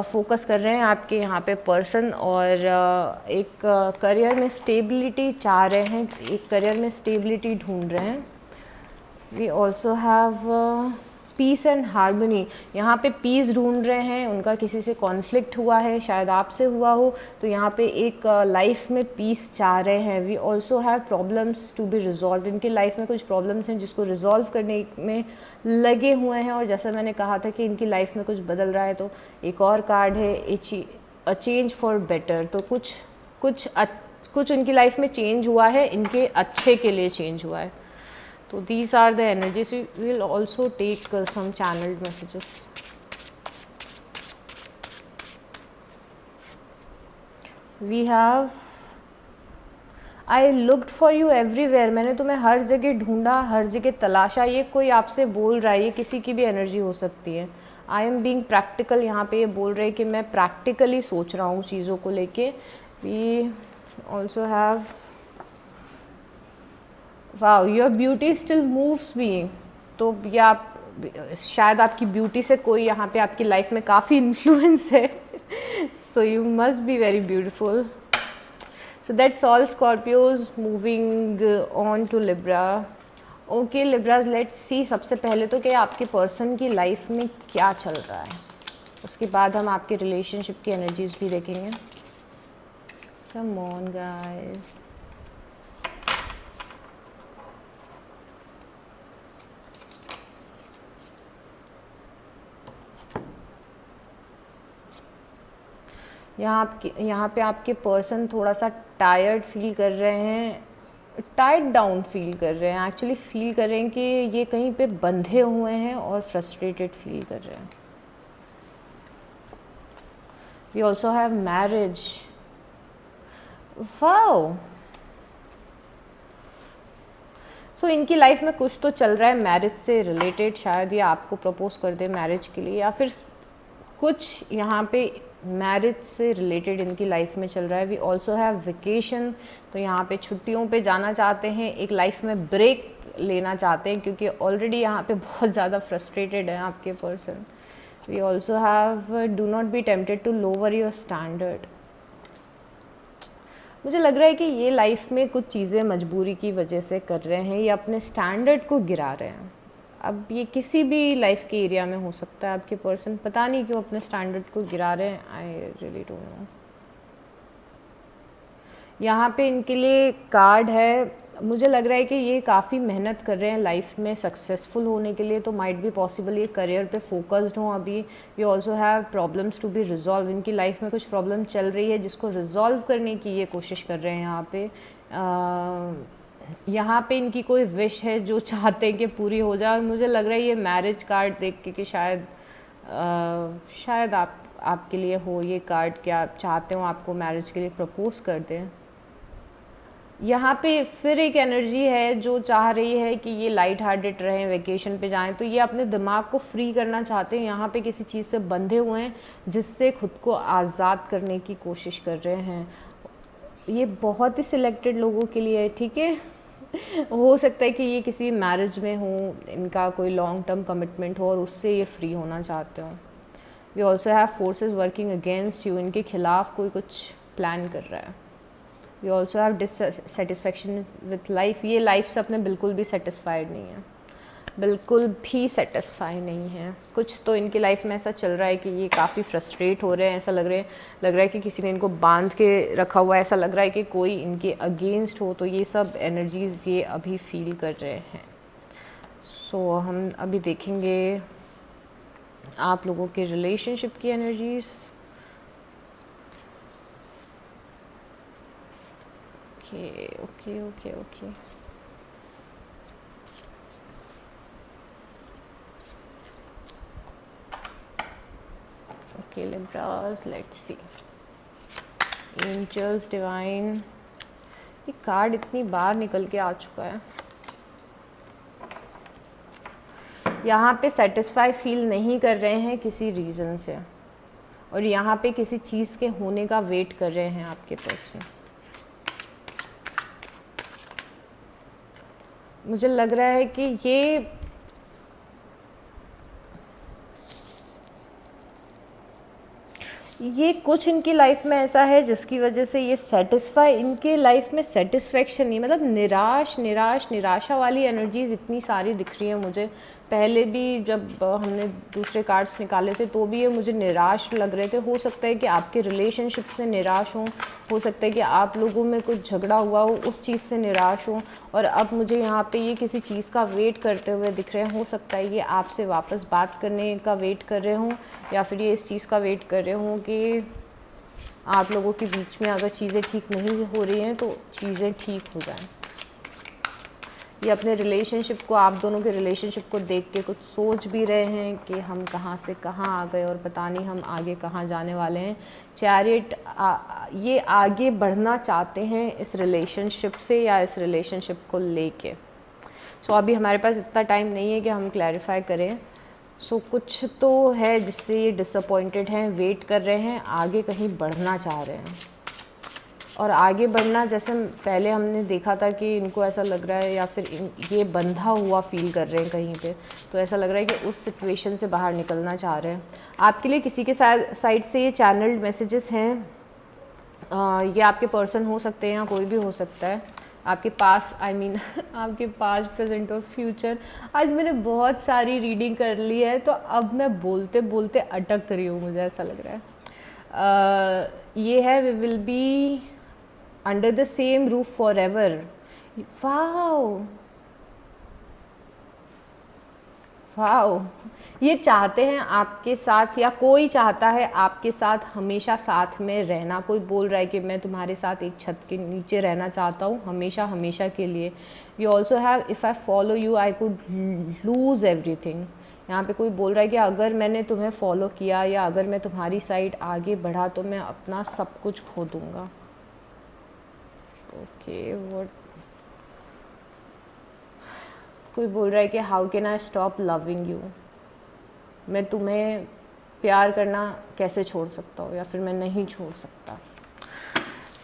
फोकस कर रहे हैं आपके यहाँ पे पर्सन, और एक करियर में स्टेबिलिटी चाह रहे हैं, एक करियर में स्टेबिलिटी ढूंढ रहे हैं। We also have peace and harmony, यहाँ पे पीस ढूंढ रहे हैं, उनका किसी से कॉन्फ्लिक्ट हुआ है, शायद आपसे हुआ हो, तो यहाँ पे एक लाइफ में पीस चाह रहे हैं। We also have problems to be resolve, इनकी लाइफ में कुछ प्रॉब्लम्स हैं जिसको रिजॉल्व करने में लगे हुए हैं। और जैसा मैंने कहा था कि इनकी लाइफ में कुछ बदल रहा है, तो एक और कार्ड है अ चेंज फॉर बेटर, तो कुछ इनकी लाइफ में चेंज हुआ है, इनके अच्छे के लिए चेंज हुआ है। So these are the energies. We will also take some channeled messages. We have I looked for you everywhere. मैंने तुम्हें हर जगह ढूंढा, हर जगह तलाशा। ये कोई आपसे बोल रहा है, ये किसी की भी एनर्जी हो सकती है। आई एम बीइंग प्रैक्टिकल, यहाँ पे ये बोल रहे हैं कि मैं प्रैक्टिकली सोच रहा हूँ चीज़ों को लेके। We also have wow your beauty still moves me. तो ये आप शायद आपकी ब्यूटी से कोई यहाँ पे आपकी लाइफ में काफ़ी इन्फ्लुएंस है। So you must be very beautiful. So that's all Scorpios, moving on to Libra. Okay Libras, let's see सबसे पहले तो कि आपके पर्सन की लाइफ में क्या चल रहा है, उसके बाद हम आपके रिलेशनशिप की एनर्जीज भी देखेंगे। कम ऑन गाइस, यहाँ पे आपके पर्सन थोड़ा सा टायर्ड फील कर रहे हैं, टाइड डाउन फील कर रहे हैं। एक्चुअली फील कर रहे हैं कि ये कहीं पे बंधे हुए हैं और फ्रस्ट्रेटेड फील कर रहे हैं। We also have marriage. Wow, so इनकी लाइफ में कुछ तो चल रहा है मैरिज से रिलेटेड। शायद ये आपको प्रपोज कर दे मैरिज के लिए, या फिर कुछ यहाँ पे मैरिज से रिलेटेड इनकी लाइफ में चल रहा है। वी ऑल्सो हैव वेकेशन, तो यहाँ पे छुट्टियों पे जाना चाहते हैं, एक लाइफ में ब्रेक लेना चाहते हैं, क्योंकि ऑलरेडी यहाँ पे बहुत ज़्यादा फ्रस्ट्रेटेड है आपके person. We also have do not be tempted to lower your standard. मुझे लग रहा है कि ये लाइफ में कुछ चीज़ें मजबूरी की वजह से कर रहे हैं, ये अपने स्टैंडर्ड को गिरा रहे हैं। अब ये किसी भी लाइफ के एरिया में हो सकता है। आपके पर्सन पता नहीं क्यों अपने स्टैंडर्ड को गिरा रहे हैं। I really don't know. यहाँ पे इनके लिए कार्ड है, मुझे लग रहा है कि ये काफ़ी मेहनत कर रहे हैं लाइफ में सक्सेसफुल होने के लिए, तो माइट बी पॉसिबल ये करियर पे फोकस्ड हों अभी। We also have problems to be resolve, इनकी लाइफ में कुछ प्रॉब्लम चल रही है जिसको रिजॉल्व करने की ये कोशिश कर रहे हैं यहाँ पे। यहाँ पे इनकी कोई विश है जो चाहते हैं कि पूरी हो जाए। और मुझे लग रहा है ये मैरिज कार्ड देख के कि शायद आपके लिए हो ये कार्ड, कि आप चाहते हो आपको मैरिज के लिए प्रपोज कर दें। यहाँ पे फिर एक एनर्जी है जो चाह रही है कि ये लाइट हार्टेड रहें, वेकेशन पे जाएं, तो ये अपने दिमाग को फ्री करना चाहते हैं। यहाँ पे किसी चीज़ से बंधे हुए हैं जिससे खुद को आज़ाद करने की कोशिश कर रहे हैं। ये बहुत ही सिलेक्टेड लोगों के लिए है, ठीक है। हो सकता है कि ये किसी मैरिज में हो, इनका कोई लॉन्ग टर्म कमिटमेंट हो और उससे ये फ्री होना चाहते हो। We also have forces working against you, इनके खिलाफ कोई कुछ प्लान कर रहा है। We also have dissatisfaction with life, ये लाइफ से अपने बिल्कुल भी सेटिस्फाइड नहीं है, बिल्कुल भी सेटिस्फाई नहीं है। कुछ तो इनकी लाइफ में ऐसा चल रहा है कि ये काफ़ी फ्रस्ट्रेट हो रहे हैं। ऐसा लग रहा है कि किसी ने इनको बांध के रखा हुआ है, ऐसा लग रहा है कि कोई इनके अगेंस्ट हो। तो ये सब एनर्जीज़ ये अभी फील कर रहे हैं। सो हम अभी देखेंगे आप लोगों के रिलेशनशिप की energies. Okay. Okay, Libras, let's see. Angels, Divine. ये कार्ड इतनी बार निकल के आ चुका है। यहाँ पे सेटिस्फाई फील नहीं कर रहे हैं किसी रीज़न से, और यहाँ पे किसी चीज़ के होने का वेट कर रहे हैं आपके पर्सन। मुझे लग रहा है कि ये ये कुछ इनकी लाइफ में ऐसा है जिसकी वजह से ये सेटिस्फाई, इनके लाइफ में सेटिस्फेक्शन नहीं, मतलब निराशा वाली एनर्जीज इतनी सारी दिख रही है मुझे। पहले भी जब हमने दूसरे कार्ड्स निकाले थे तो भी ये मुझे निराश लग रहे थे। हो सकता है कि आपके रिलेशनशिप से निराश हो सकता है कि आप लोगों में कुछ झगड़ा हुआ हो, उस चीज़ से निराश हो, और अब मुझे यहाँ पे ये किसी चीज़ का वेट करते हुए दिख रहे हैं। हो सकता है ये आपसे वापस बात करने का वेट कर रहे हों, या फिर ये इस चीज़ का वेट कर रहे हों कि आप लोगों के बीच में अगर चीज़ें ठीक नहीं हो रही हैं तो चीज़ें ठीक हो जाएं। ये अपने रिलेशनशिप को, आप दोनों के रिलेशनशिप को देख के कुछ सोच भी रहे हैं कि हम कहाँ से कहाँ आ गए और पता नहीं हम आगे कहाँ जाने वाले हैं। चैरियट, ये आगे बढ़ना चाहते हैं इस रिलेशनशिप से या इस रिलेशनशिप को लेके। सो अभी हमारे पास इतना टाइम नहीं है कि हम क्लैरिफाई करें। सो कुछ तो है जिससे ये डिसअपॉइंटेड हैं, वेट कर रहे हैं, आगे कहीं बढ़ना चाह रहे हैं। और आगे बढ़ना, जैसे पहले हमने देखा था कि इनको ऐसा लग रहा है या फिर ये बंधा हुआ फील कर रहे हैं कहीं पे, तो ऐसा लग रहा है कि उस सिचुएशन से बाहर निकलना चाह रहे हैं। आपके लिए किसी के साइड से ये चैनल्ड मैसेजेस हैं। ये आपके पर्सन हो सकते हैं या कोई भी हो सकता है। आपके पास, आपके पास, प्रेजेंट और फ्यूचर। आज मैंने बहुत सारी रीडिंग कर ली है तो अब मैं बोलते बोलते अटक रही हूँ, मुझे ऐसा लग रहा है। ये है, we will be under the same roof forever. wow ये चाहते हैं आपके साथ, या कोई चाहता है आपके साथ हमेशा साथ में रहना। कोई बोल रहा है कि मैं तुम्हारे साथ एक छत के नीचे रहना चाहता हूँ हमेशा के लिए। You also have, if I follow you I could lose everything. यहाँ पे कोई बोल रहा है कि अगर मैंने तुम्हें फॉलो किया या अगर मैं तुम्हारी साइड आगे बढ़ा तो मैं अपना सब कुछ खो दूँगा। ओके, व्हाट, कोई बोल रहा है कि how can I stop loving you, मैं तुम्हें प्यार करना कैसे छोड़ सकता हूँ, या फिर मैं नहीं छोड़ सकता।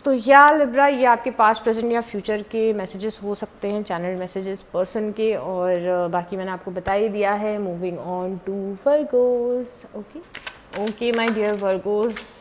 तो या लिब्रा, ये आपके पास्ट, प्रेजेंट या फ्यूचर के मैसेजेस हो सकते हैं, चैनल मैसेजेस पर्सन के, और बाकी मैंने आपको बता ही दिया है। Moving on to Virgos. Okay my dear Virgos,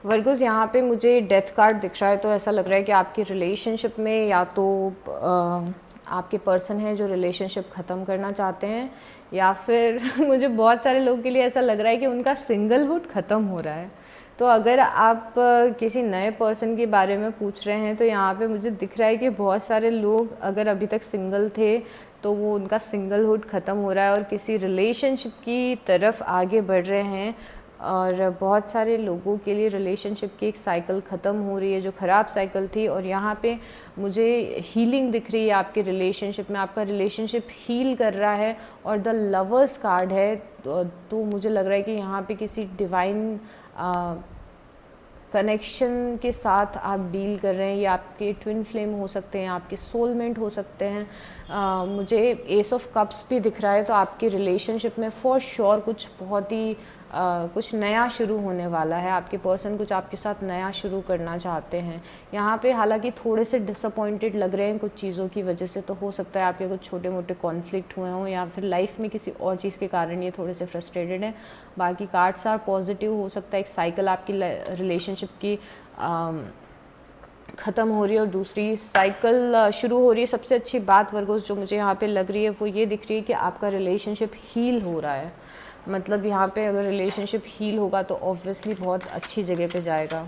Virgos, यहाँ पे मुझे डेथ कार्ड दिख रहा है, तो ऐसा लग रहा है कि आपके रिलेशनशिप में या तो आपके पर्सन है जो रिलेशनशिप ख़त्म करना चाहते हैं, या फिर मुझे बहुत सारे लोगों के लिए ऐसा लग रहा है कि उनका सिंगलहुड ख़त्म हो रहा है। तो अगर आप किसी नए पर्सन के बारे में पूछ रहे हैं तो यहाँ पे मुझे दिख रहा है कि बहुत सारे लोग अगर अभी तक सिंगल थे तो वो उनका सिंगलहुड ख़त्म हो रहा है और किसी रिलेशनशिप की तरफ आगे बढ़ रहे हैं। और बहुत सारे लोगों के लिए रिलेशनशिप की एक साइकिल ख़त्म हो रही है जो ख़राब साइकिल थी, और यहाँ पे मुझे हीलिंग दिख रही है आपके रिलेशनशिप में। आपका रिलेशनशिप हील कर रहा है, और द लवर्स कार्ड है, तो मुझे लग रहा है कि यहाँ पे किसी डिवाइन कनेक्शन के साथ आप डील कर रहे हैं। ये आपके ट्विन फ्लेम हो सकते हैं, आपके सोलमेट हो सकते हैं। मुझे एस ऑफ कप्स भी दिख रहा है, तो आपके रिलेशनशिप में फॉर श्योर कुछ बहुत ही कुछ नया शुरू होने वाला है। आपके पर्सन कुछ आपके साथ नया शुरू करना चाहते हैं। यहाँ पे हालांकि थोड़े से डिसअपॉइंटेड लग रहे हैं कुछ चीज़ों की वजह से, तो हो सकता है आपके कुछ छोटे मोटे कॉन्फ्लिक्ट हुए हों, या फिर लाइफ में किसी और चीज़ के कारण ये थोड़े से फ्रस्ट्रेटेड हैं। बाकी कार्ड्स आर पॉजिटिव। हो सकता है एक साइकिल आपकी रिलेशनशिप की ख़त्म हो रही है और दूसरी साइकिल शुरू हो रही है। सबसे अच्छी बात वर्गोस जो मुझे यहाँ पे लग रही है वो ये दिख रही है कि आपका रिलेशनशिप हील हो रहा है। मतलब यहाँ पे अगर रिलेशनशिप हील होगा तो ऑब्वियसली बहुत अच्छी जगह पे जाएगा।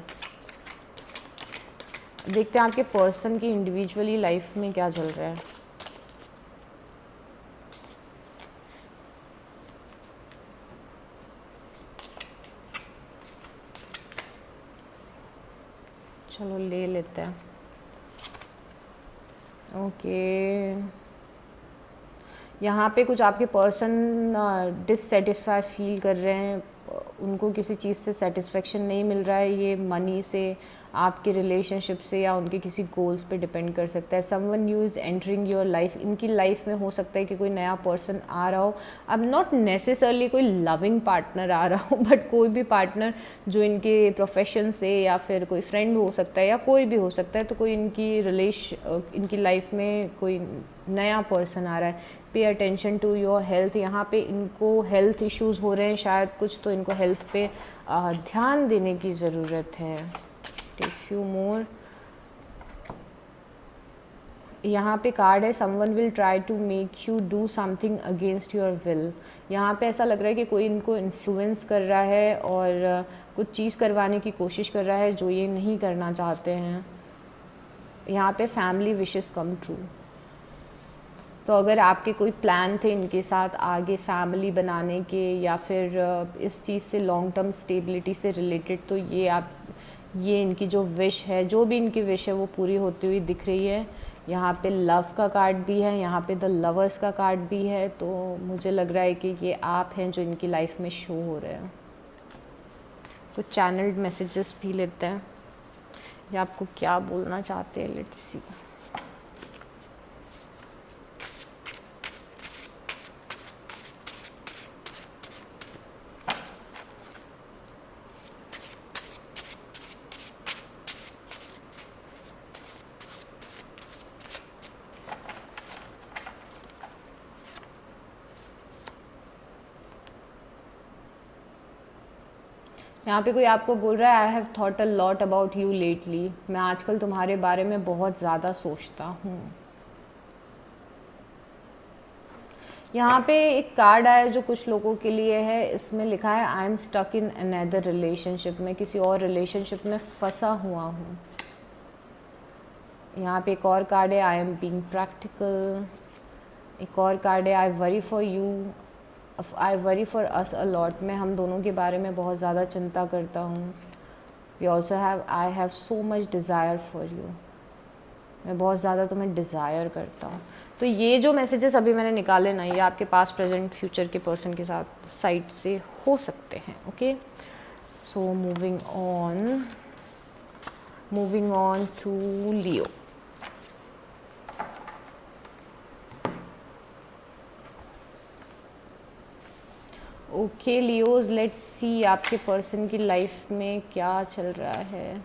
देखते हैं आपके पर्सन की इंडिविजुअली लाइफ में क्या चल रहा है। चलो ले लेते हैं। ओके, यहाँ पे कुछ आपके पर्सन डिससेटिस्फाई फील कर रहे हैं, उनको किसी चीज़ से सेटिस्फेक्शन नहीं मिल रहा है, ये मनी से, आपके रिलेशनशिप से, या उनके किसी गोल्स पे डिपेंड कर सकता है। Someone new is entering your life, इनकी लाइफ में हो सकता है कि कोई नया पर्सन आ रहा हो। अब नॉट नेसेसरली कोई लविंग पार्टनर आ रहा हो, बट कोई भी पार्टनर जो इनके प्रोफेशन से, या फिर कोई फ्रेंड हो सकता है, या कोई भी हो सकता है, तो कोई इनकी लाइफ में कोई नया पर्सन आ रहा है। पे अटेंशन टू योर हेल्थ, यहाँ पे इनको हेल्थ इश्यूज़ हो रहे हैं शायद कुछ, तो इनको हेल्थ पे ध्यान देने की ज़रूरत है। Take few more. यहाँ पे कार्ड है someone will try to make you do something against your will. यहाँ पे ऐसा लग रहा है कि कोई इनको इन्फ्लुएंस कर रहा है और कुछ चीज़ करवाने की कोशिश कर रहा है जो ये नहीं करना चाहते हैं। यहाँ पे फैमिली विशेस कम ट्रू। तो अगर आपके कोई प्लान थे इनके साथ आगे फैमिली बनाने के, या फिर इस चीज़ से लॉन्ग टर्म स्टेबिलिटी से रिलेटेड, तो ये इनकी जो विश है, जो भी इनकी विश है वो पूरी होती हुई दिख रही है। यहाँ पे लव का कार्ड भी है, यहाँ पे द लवर्स का कार्ड भी है। तो मुझे लग रहा है कि ये आप हैं जो इनकी लाइफ में शो हो रहे हैं। कुछ चैनल्ड मैसेजेस भी लेते हैं, ये आपको क्या बोलना चाहते हैं, लेट्स सी। यहाँ पे कोई आपको बोल रहा है I have thought a lot about you lately, मैं आजकल तुम्हारे बारे में बहुत ज़्यादा सोचता हूँ। यहाँ पे एक कार्ड आया जो कुछ लोगों के लिए है, इसमें लिखा है I am stuck in another relationship, मैं किसी और रिलेशनशिप में फंसा हुआ हूँ। यहाँ पे एक और कार्ड है आई एम बीइंग प्रैक्टिकल। एक और कार्ड है I worry for you, I worry for us a lot, मैं हम दोनों के बारे में बहुत ज़्यादा चिंता करता हूँ। We also have I have so much desire for you, मैं बहुत ज़्यादा तुम्हें डिज़ायर करता हूँ। तो ये जो मैसेजेस अभी मैंने निकाले ना, ये आपके पास प्रेजेंट फ्यूचर के पर्सन के साथ साइड से हो सकते हैं। Okay, so moving on to Leo. Okay Leos, let's see आपके पर्सन की लाइफ में क्या चल रहा है।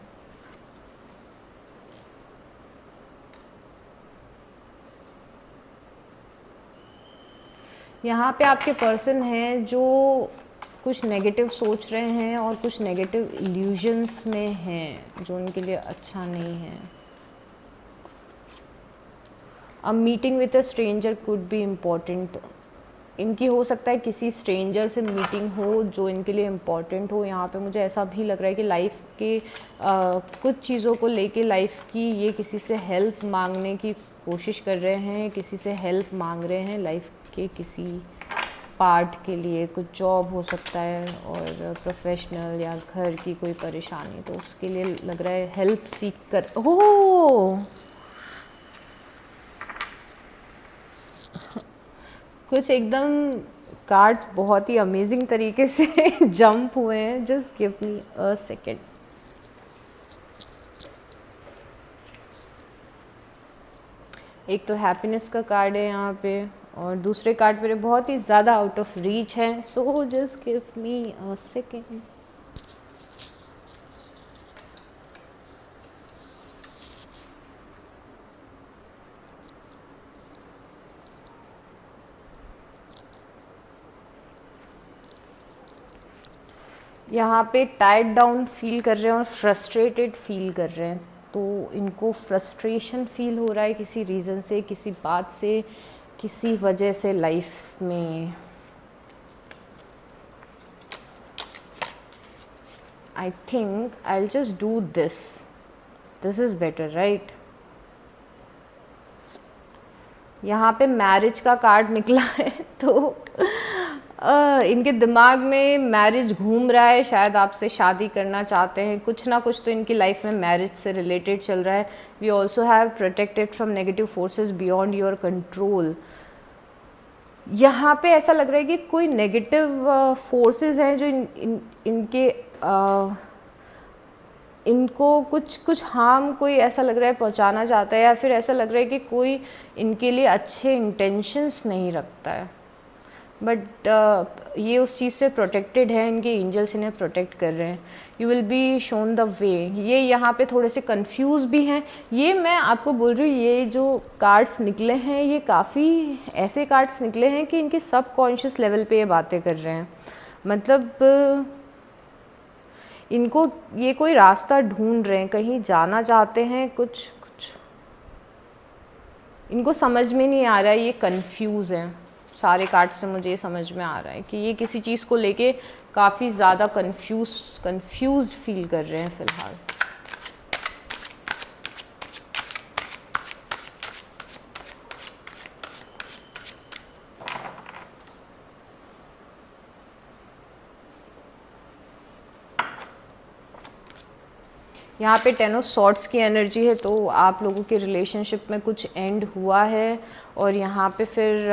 यहाँ पे आपके पर्सन हैं जो कुछ नेगेटिव सोच रहे हैं और कुछ नेगेटिव इल्यूजन्स में हैं जो उनके लिए अच्छा नहीं है। A meeting with a stranger could be important, इनकी हो सकता है किसी स्ट्रेंजर से मीटिंग हो जो इनके लिए इम्पॉर्टेंट हो। यहाँ पे मुझे ऐसा भी लग रहा है कि लाइफ के कुछ चीज़ों को लेके लाइफ की ये किसी से हेल्प मांगने की कोशिश कर रहे हैं, किसी से हेल्प मांग रहे हैं लाइफ के किसी पार्ट के लिए। कुछ जॉब हो सकता है और प्रोफेशनल या घर की कोई परेशानी, तो उसके लिए लग रहा है हेल्प सीख कर। ओह, कुछ एकदम कार्ड्स बहुत ही अमेजिंग तरीके से जंप हुए हैं। Just give me a second. एक तो हैप्पीनेस का कार्ड है यहाँ पे, और दूसरे कार्ड मेरे बहुत ही ज़्यादा आउट ऑफ रीच है। So just give me a second. यहाँ पे टायर्ड डाउन फील कर रहे हैं और फ्रस्ट्रेटेड फील कर रहे हैं। तो इनको फ्रस्ट्रेशन फील हो रहा है किसी रीज़न से, किसी बात से, किसी वजह से लाइफ में। I think I will just do this is better, right. यहाँ पे मैरिज का कार्ड निकला है, तो इनके दिमाग में मैरिज घूम रहा है, शायद आपसे शादी करना चाहते हैं। कुछ ना कुछ तो इनकी लाइफ में मैरिज से रिलेटेड चल रहा है। We also have protected from negative forces beyond your control. यहाँ पे ऐसा लग रहा है कि कोई नेगेटिव फोर्सेस हैं जो इनके इनको कुछ कुछ हार्म कोई ऐसा लग रहा है पहुँचाना चाहता है, या फिर ऐसा लग रहा है कि कोई इनके लिए अच्छे इंटेंशंस नहीं रखता है, बट ये उस चीज़ से प्रोटेक्टेड है, इनके एंजल्स इन्हें प्रोटेक्ट कर रहे हैं। You will be shown the way. ये यहाँ पे थोड़े से कंफ्यूज भी हैं। ये मैं आपको बोल रही हूँ, ये जो कार्ड्स निकले हैं ये काफ़ी ऐसे कार्ड्स निकले हैं कि इनके सबकॉन्शियस लेवल पे ये बातें कर रहे हैं। मतलब इनको ये कोई रास्ता ढूंढ रहे हैं, कहीं जाना चाहते हैं, कुछ कुछ इनको समझ में नहीं आ रहा है, ये कंफ्यूज हैं। सारे कार्ड से मुझे ये समझ में आ रहा है कि ये किसी चीज़ को लेके काफ़ी ज़्यादा कंफ्यूज्ड फील कर रहे हैं फ़िलहाल। यहाँ पे 10 ऑफ सॉर्ड्स की एनर्जी है, तो आप लोगों के रिलेशनशिप में कुछ एंड हुआ है। और यहाँ पे फिर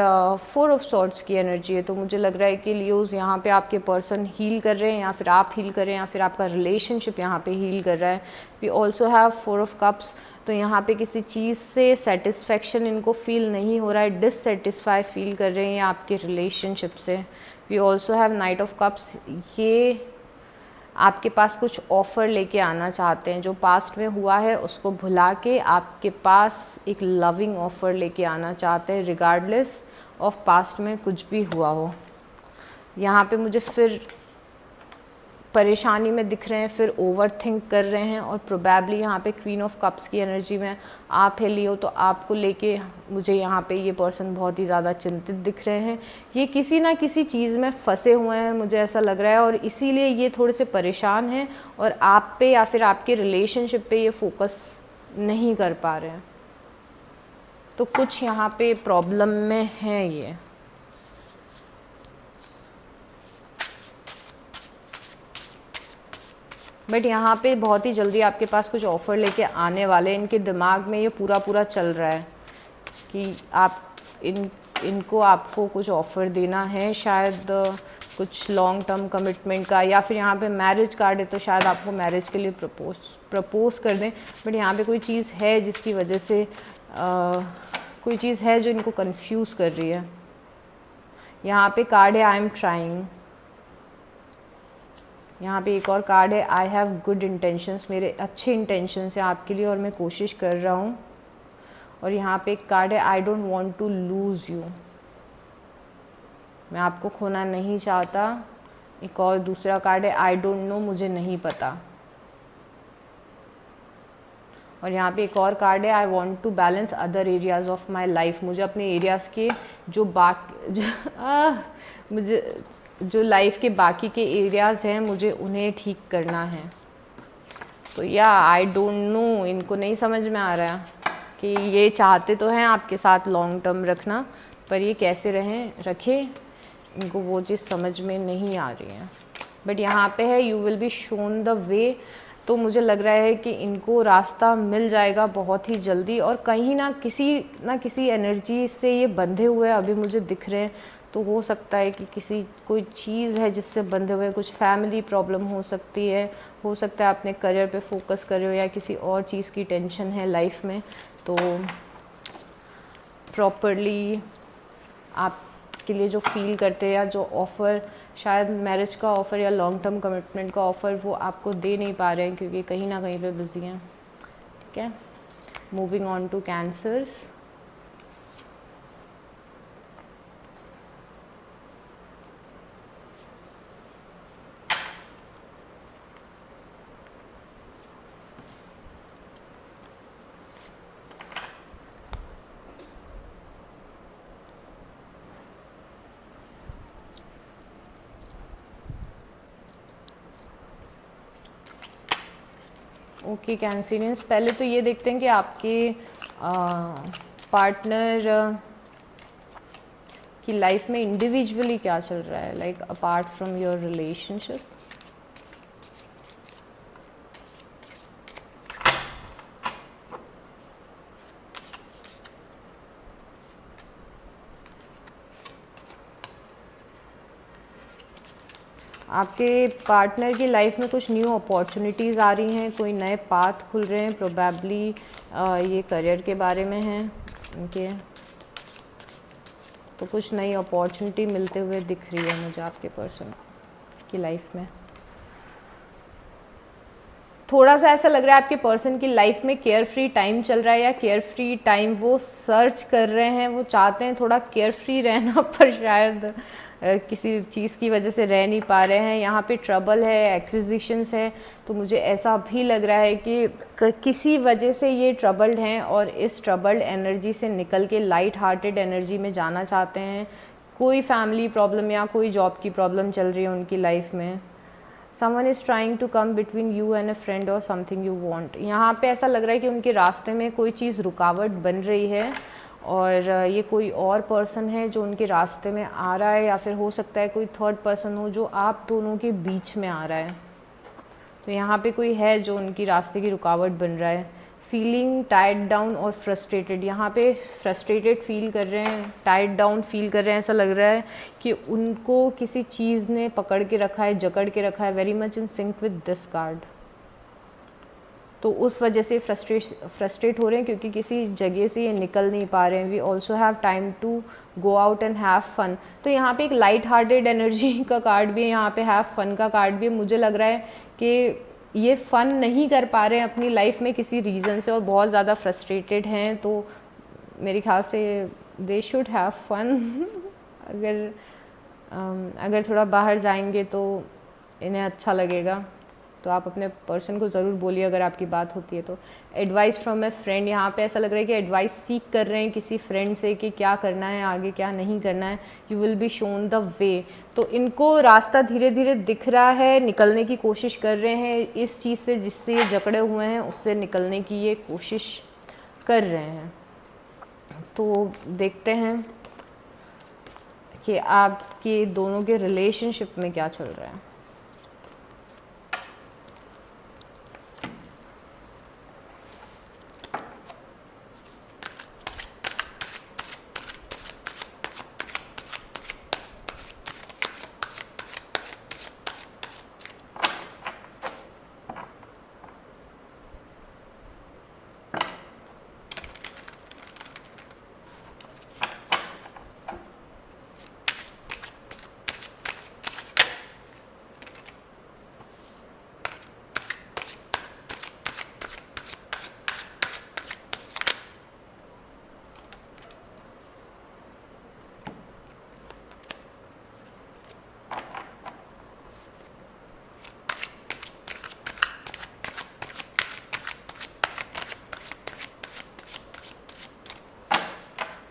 4 ऑफ सॉर्ड्स की एनर्जी है, तो मुझे लग रहा है कि लियोज यहाँ पे आपके पर्सन हील कर रहे हैं, या फिर आप हील कर रहे हैं, या फिर आपका रिलेशनशिप यहाँ पे हील कर रहा है। We also have 4 of cups, तो यहाँ पे किसी चीज़ से सेटिस्फेक्शन इनको फील नहीं हो रहा है, डिससेटिस्फाई फील कर रहे हैं आपके रिलेशनशिप से। We also have knight of cups, ये आपके पास कुछ ऑफ़र लेके आना चाहते हैं, जो पास्ट में हुआ है उसको भुला के आपके पास एक लविंग ऑफ़र लेके आना चाहते हैं, रिगार्डलेस ऑफ पास्ट में कुछ भी हुआ हो। यहाँ पे मुझे फिर परेशानी में दिख रहे हैं, फिर ओवर थिंक कर रहे हैं, और प्रोबेबली यहाँ पे क्वीन ऑफ कप्स की एनर्जी में आप है लियो, तो आपको लेके मुझे यहाँ पे ये पर्सन बहुत ही ज़्यादा चिंतित दिख रहे हैं। ये किसी ना किसी चीज़ में फंसे हुए हैं, मुझे ऐसा लग रहा है, और इसीलिए ये थोड़े से परेशान हैं और आप पे या फिर आपके रिलेशनशिप पे ये फोकस नहीं कर पा रहे हैं। तो कुछ यहाँ पे प्रॉब्लम में है ये। बट यहाँ पे बहुत ही जल्दी आपके पास कुछ ऑफ़र लेके आने वाले हैं। इनके दिमाग में ये पूरा चल रहा है कि आप इनको आपको कुछ ऑफ़र देना है, शायद कुछ लॉन्ग टर्म कमिटमेंट का, या फिर यहाँ पे मैरिज कार्ड है तो शायद आपको मैरिज के लिए प्रपोज कर दें। बट यहाँ पे कोई चीज़ है जिसकी वजह से कोई चीज़ है जो इनको कंफ्यूज कर रही है। यहाँ पे कार्ड है आई एम ट्राइंग। यहाँ पे एक और कार्ड है आई हैव गुड इंटेंशंस, मेरे अच्छे इंटेंशंस हैं आपके लिए और मैं कोशिश कर रहा हूँ। और यहाँ पे एक कार्ड है I don't want to lose you, मैं आपको खोना नहीं चाहता। एक और दूसरा कार्ड है आई डोंट नो, मुझे नहीं पता। और यहाँ पे एक और कार्ड है I want to balance other areas of my life, मुझे अपने एरियाज़ के मुझे जो लाइफ के बाकी के एरियाज़ हैं मुझे उन्हें ठीक करना है। तो या आई डोंट नो, इनको नहीं समझ में आ रहा है कि ये चाहते तो हैं आपके साथ लॉन्ग टर्म रखना, पर ये कैसे रखें, इनको वो चीज़ समझ में नहीं आ रही है। बट यहाँ पे है you will be shown the way, तो मुझे लग रहा है कि इनको रास्ता मिल जाएगा बहुत ही जल्दी। और कहीं ना किसी एनर्जी से ये बंधे हुए अभी मुझे दिख रहे हैं, तो हो सकता है कि कोई चीज़ है जिससे बंधे हुए, कुछ फैमिली प्रॉब्लम हो सकती है, हो सकता है अपने करियर पे फोकस कर रहे हो, या किसी और चीज़ की टेंशन है लाइफ में। तो प्रॉपरली आपके लिए जो फील करते हैं, या जो ऑफ़र शायद मैरिज का ऑफ़र या लॉन्ग टर्म कमिटमेंट का ऑफ़र वो आपको दे नहीं पा रहे हैं, क्योंकि कहीं ना कहीं पे बिजी हैं। ठीक है, moving on to Cancers. Okay Cancerians, पहले तो ये देखते हैं कि आपके पार्टनर की लाइफ में इंडिविजुअली क्या चल रहा है, like apart from your relationship. आपके पार्टनर की लाइफ में कुछ न्यू अपॉर्चुनिटीज़ आ रही हैं, कोई नए पाथ खुल रहे हैं, प्रोबेबली ये करियर के बारे में है उनके, तो कुछ नई अपॉर्चुनिटी मिलते हुए दिख रही है मुझे आपके पर्सन की लाइफ में। थोड़ा सा ऐसा लग रहा है आपके पर्सन की लाइफ में केयर फ्री टाइम चल रहा है, या केयर फ्री टाइम वो सर्च कर रहे हैं, वो चाहते हैं थोड़ा केयर फ्री रहना पर शायद किसी चीज़ की वजह से रह नहीं पा रहे हैं। यहाँ पे ट्रबल है, एक्विजिशंस है, तो मुझे ऐसा भी लग रहा है कि किसी वजह से ये ट्रबल्ड हैं और इस ट्रबल्ड एनर्जी से निकल के लाइट हार्टेड एनर्जी में जाना चाहते हैं। कोई फैमिली प्रॉब्लम या कोई जॉब की प्रॉब्लम चल रही है उनकी लाइफ में। Someone is trying to come between you and a friend or something you want। यहाँ पे ऐसा लग रहा है कि उनके रास्ते में कोई चीज़ रुकावट बन रही है और ये कोई और पर्सन है जो उनके रास्ते में आ रहा है, या फिर हो सकता है कोई थर्ड पर्सन हो जो आप दोनों के बीच में आ रहा है। तो यहाँ पे कोई है जो उनकी रास्ते की रुकावट बन रहा है। फीलिंग टायर्ड डाउन और फ्रस्ट्रेटेड, यहाँ पे फ्रस्ट्रेटेड फील कर रहे हैं, टायर्ड डाउन फील कर रहे हैं। ऐसा लग रहा है कि उनको किसी चीज़ ने पकड़ के रखा है, जकड़ के रखा है। Very much in sync with this card. तो उस वजह से फ्रस्ट्रेट हो रहे हैं क्योंकि किसी जगह से ये निकल नहीं पा रहे हैं। We also have time to go out and have fun. तो यहाँ पे एक लाइट हार्टेड एनर्जी का कार्ड भी है, यहाँ पे हैव फन का कार्ड भी है। मुझे लग रहा है कि ये फ़न नहीं कर पा रहे हैं अपनी लाइफ में किसी रीज़न से और बहुत ज़्यादा फ्रस्ट्रेटेड हैं। तो मेरे ख्याल से दे शुड हैव फन। अगर थोड़ा बाहर जाएंगे तो इन्हें अच्छा लगेगा। तो आप अपने पर्सन को ज़रूर बोलिए अगर आपकी बात होती है तो। एडवाइस फ्रॉम ए फ्रेंड, यहाँ पे ऐसा लग रहा है कि एडवाइस सीख कर रहे हैं किसी फ्रेंड से कि क्या करना है आगे, क्या नहीं करना है। You will be shown the way. तो इनको रास्ता धीरे धीरे दिख रहा है, निकलने की कोशिश कर रहे हैं इस चीज़ से जिससे ये जकड़े हुए हैं, उससे निकलने की ये कोशिश कर रहे हैं। तो देखते हैं कि आपके दोनों के रिलेशनशिप में क्या चल रहा है।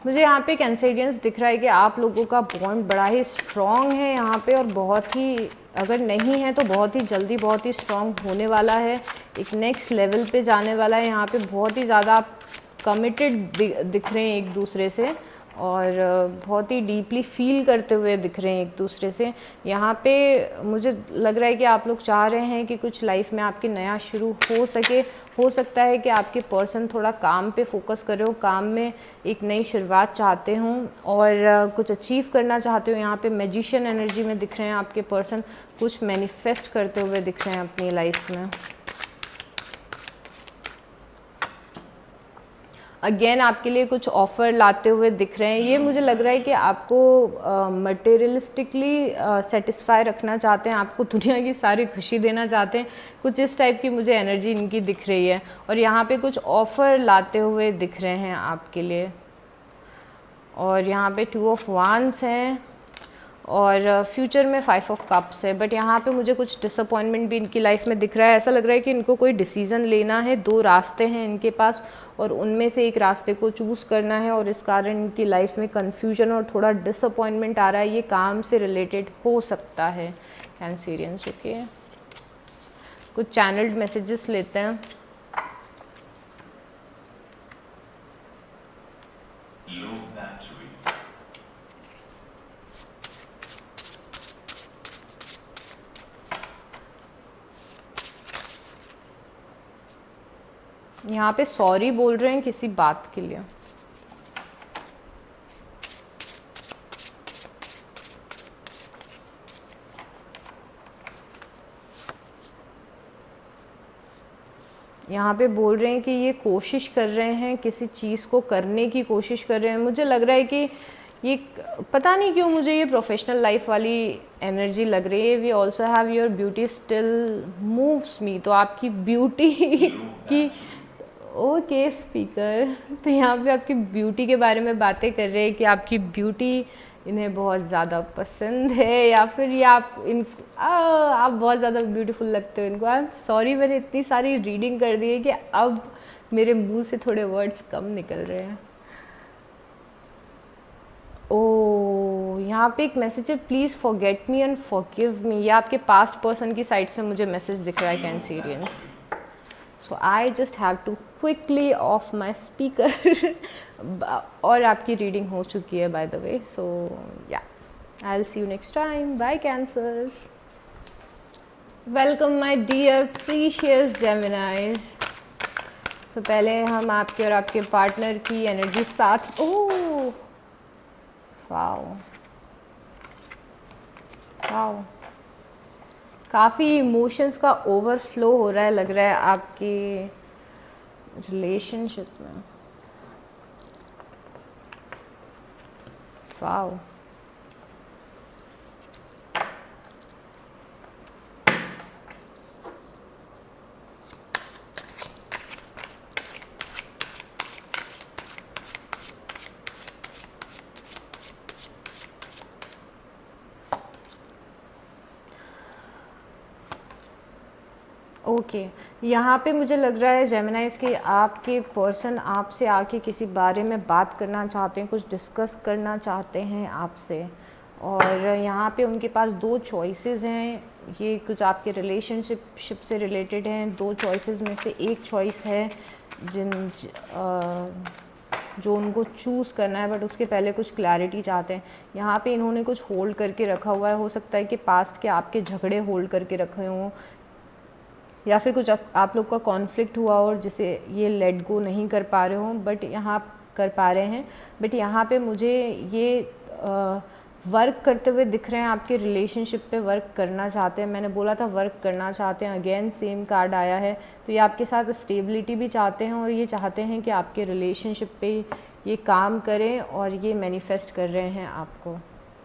मुझे यहाँ पे कैंसेरियंस दिख रहा है कि आप लोगों का बॉन्ड बड़ा ही स्ट्रॉन्ग है यहाँ पे, और बहुत ही, अगर नहीं है तो बहुत ही जल्दी बहुत ही स्ट्रॉन्ग होने वाला है, एक नेक्स्ट लेवल पे जाने वाला है। यहाँ पे बहुत ही ज़्यादा आप कमिटेड दिख रहे हैं एक दूसरे से, और बहुत ही डीपली फील करते हुए दिख रहे हैं एक दूसरे से। यहाँ पे मुझे लग रहा है कि आप लोग चाह रहे हैं कि कुछ लाइफ में आपके नया शुरू हो सके। हो सकता है कि आपके पर्सन थोड़ा काम पे फोकस कर रहे हो, काम में एक नई शुरुआत चाहते हों और कुछ अचीव करना चाहते हो। यहाँ पे मैजिशियन एनर्जी में दिख रहे हैं आपके पर्सन, कुछ मैनिफेस्ट करते हुए दिख रहे हैं अपनी लाइफ में। अगेन आपके लिए कुछ ऑफ़र लाते हुए दिख रहे हैं। ये मुझे लग रहा है कि आपको मटेरियलिस्टिकली सेटिस्फाई रखना चाहते हैं, आपको दुनिया की सारी खुशी देना चाहते हैं, कुछ इस टाइप की मुझे एनर्जी इनकी दिख रही है। और यहाँ पे कुछ ऑफ़र लाते हुए दिख रहे हैं आपके लिए। और यहाँ पे 2 ऑफ वांड्स हैं और फ्यूचर में 5 ऑफ कप्स है। बट यहाँ पे मुझे कुछ डिसअपॉइंटमेंट भी इनकी लाइफ में दिख रहा है। ऐसा लग रहा है कि इनको कोई डिसीज़न लेना है, 2 रास्ते हैं इनके पास और उनमें से एक रास्ते को चूज़ करना है, और इस कारण इनकी लाइफ में कन्फ्यूजन और थोड़ा डिसअपॉइंटमेंट आ रहा है। ये काम से रिलेटेड हो सकता है कैंसेरियंस। ओके, कुछ चैनल्ड मैसेजेस लेते हैं। यहाँ पे सॉरी बोल रहे हैं किसी बात के लिए। यहाँ पे बोल रहे हैं कि ये कोशिश कर रहे हैं, किसी चीज़ को करने की कोशिश कर रहे हैं। मुझे लग रहा है कि ये, पता नहीं क्यों मुझे ये प्रोफेशनल लाइफ वाली एनर्जी लग रही है। We also have your beauty still moves me, तो आपकी ब्यूटी की, ओके स्पीकर, तो यहाँ पे आपकी ब्यूटी के बारे में बातें कर रहे हैं कि आपकी ब्यूटी इन्हें बहुत ज़्यादा पसंद है, या फिर ये आप बहुत ज़्यादा ब्यूटीफुल लगते हो इनको। आई एम सॉरी, मैंने इतनी सारी रीडिंग कर दी है कि अब मेरे मुंह से थोड़े वर्ड्स कम निकल रहे हैं। ओ, यहाँ पे एक मैसेज है, please forget me and forgive me. ये आपके पास्ट पर्सन की साइड से मुझे मैसेज दिख रहा है, Cancerians. So I just have to quickly off my speaker. और आपकी रीडिंग हो चुकी है by the way. So yeah, I will see you next time. Bye Cancers. Welcome my dear precious Geminis. सो पहले हम आपके और आपके पार्टनर की एनर्जी साथ, ओह वाओ वाओ, काफ़ी इमोशंस का ओवरफ्लो हो रहा है लग रहा है आपके रिलेशनशिप में। वाओ, ओके यहाँ पे मुझे लग रहा है जेमिनाइज कि आपके पर्सन आपसे आके किसी बारे में बात करना चाहते हैं, कुछ डिस्कस करना चाहते हैं आपसे। और यहाँ पे उनके पास दो चॉइसेस हैं, ये कुछ आपके रिलेशनशिप से रिलेटेड हैं। दो चॉइसेस में से एक चॉइस है जो उनको चूज़ करना है, बट उसके पहले कुछ क्लैरिटी चाहते हैं। यहाँ पे इन्होंने कुछ होल्ड करके रखा हुआ है, हो सकता है कि पास्ट के आपके झगड़े होल्ड करके रखे हों, या फिर कुछ आप लोग का कॉन्फ्लिक्ट हुआ और जिसे ये लेट गो नहीं कर पा रहे हों, बट यहाँ कर पा रहे हैं। बट यहाँ पे मुझे ये वर्क करते हुए दिख रहे हैं, आपके रिलेशनशिप पे वर्क करना चाहते हैं। मैंने बोला था वर्क करना चाहते हैं, अगेन सेम कार्ड आया है। तो ये आपके साथ स्टेबिलिटी भी चाहते हैं, और ये चाहते हैं कि आपके रिलेशनशिप पे ये काम करें, और ये मैनिफेस्ट कर रहे हैं आपको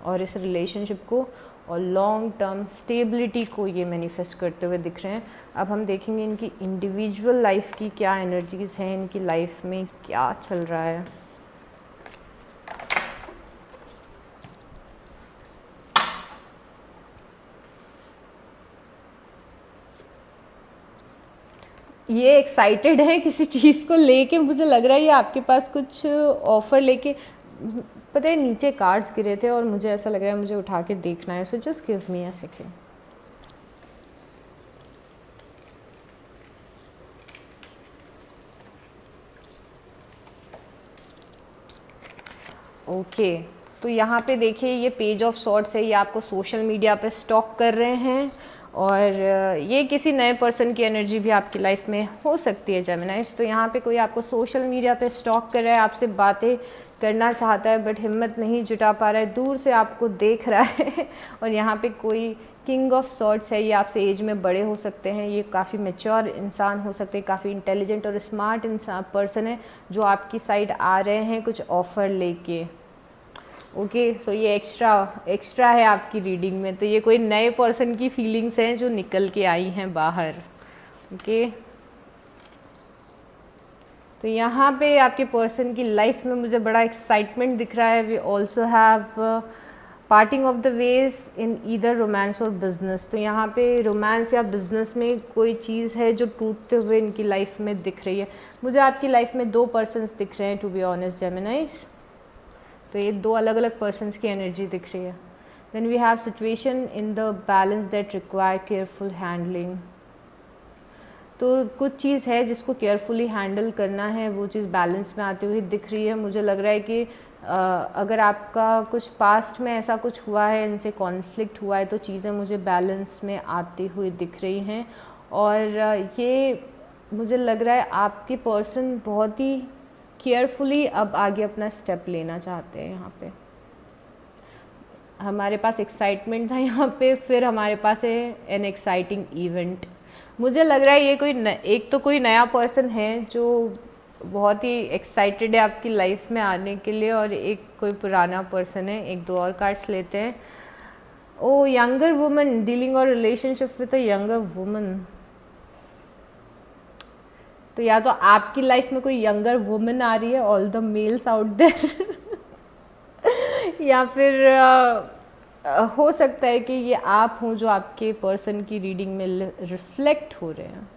और इस रिलेशनशिप को और लॉन्ग टर्म स्टेबिलिटी को ये मैनिफेस्ट करते हुए दिख रहे हैं। अब हम देखेंगे इनकी इंडिविजुअल लाइफ की क्या एनर्जीज हैं, इनकी लाइफ में क्या चल रहा है। ये एक्साइटेड है किसी चीज़ को लेके, मुझे लग रहा है ये आपके पास कुछ ऑफ़र लेके, पता है नीचे कार्ड्स गिरे थे और मुझे ऐसा लग रहा है मुझे उठा के देखना है। So just give me a second. Okay, तो यहाँ पे देखिए ये पेज ऑफ सॉर्ड्स है, ये आपको सोशल मीडिया पे स्टॉक कर रहे हैं, और ये किसी नए पर्सन की एनर्जी भी आपकी लाइफ में हो सकती है जेमिनाइज। तो यहाँ पे कोई आपको सोशल मीडिया पे स्टॉक कर रहा है, आपसे बातें करना चाहता है बट हिम्मत नहीं जुटा पा रहा है, दूर से आपको देख रहा है। और यहाँ पे कोई किंग ऑफ सॉर्ड्स है, ये आपसे एज में बड़े हो सकते हैं, ये काफ़ी मैच्योर इंसान हो सकते हैं, काफ़ी इंटेलिजेंट और स्मार्ट इंसान पर्सन है जो आपकी साइड आ रहे हैं कुछ ऑफ़र लेके। ओके, सो ये एक्स्ट्रा है आपकी रीडिंग में। तो ये कोई नए पर्सन की फीलिंग्स हैं जो निकल के आई हैं बाहर। ओके, तो यहाँ पे आपके पर्सन की लाइफ में मुझे बड़ा एक्साइटमेंट दिख रहा है। We also have parting of the ways in either romance or business. तो यहाँ पे रोमांस या बिजनेस में कोई चीज़ है जो टूटते हुए इनकी लाइफ में दिख रही है। मुझे आपकी लाइफ में दो पर्सन्स दिख रहे हैं टू बी ऑनेस्ट जेमिनाइज। तो ये दो अलग अलग पर्सन्स की एनर्जी दिख रही है। Then we have situation in the balance that require careful handling. तो कुछ चीज़ है जिसको केयरफुली हैंडल करना है, वो चीज़ बैलेंस में आती हुई दिख रही है। मुझे लग रहा है कि अगर आपका कुछ पास्ट में ऐसा कुछ हुआ है, इनसे कॉन्फ्लिक्ट हुआ है, तो चीज़ें मुझे बैलेंस में आती हुई दिख रही हैं। और ये मुझे लग रहा है आपके पर्सन बहुत ही केयरफुली अब आगे अपना स्टेप लेना चाहते हैं। यहाँ पे हमारे पास एक्साइटमेंट था यहाँ पे, फिर हमारे पास है एन एक्साइटिंग इवेंट। मुझे लग रहा है ये एक तो कोई नया पर्सन है जो बहुत ही एक्साइटेड है आपकी लाइफ में आने के लिए, और एक कोई पुराना पर्सन है। एक दो और कार्ड्स लेते हैं। ओ यंगर वुमन डीलिंग और relationship with a younger woman. तो या तो आपकी लाइफ में कोई यंगर वुमन आ रही है, all the males out there या फिर हो सकता है कि ये आप हों जो आपके पर्सन की रीडिंग में रिफ्लेक्ट हो रहे हैं।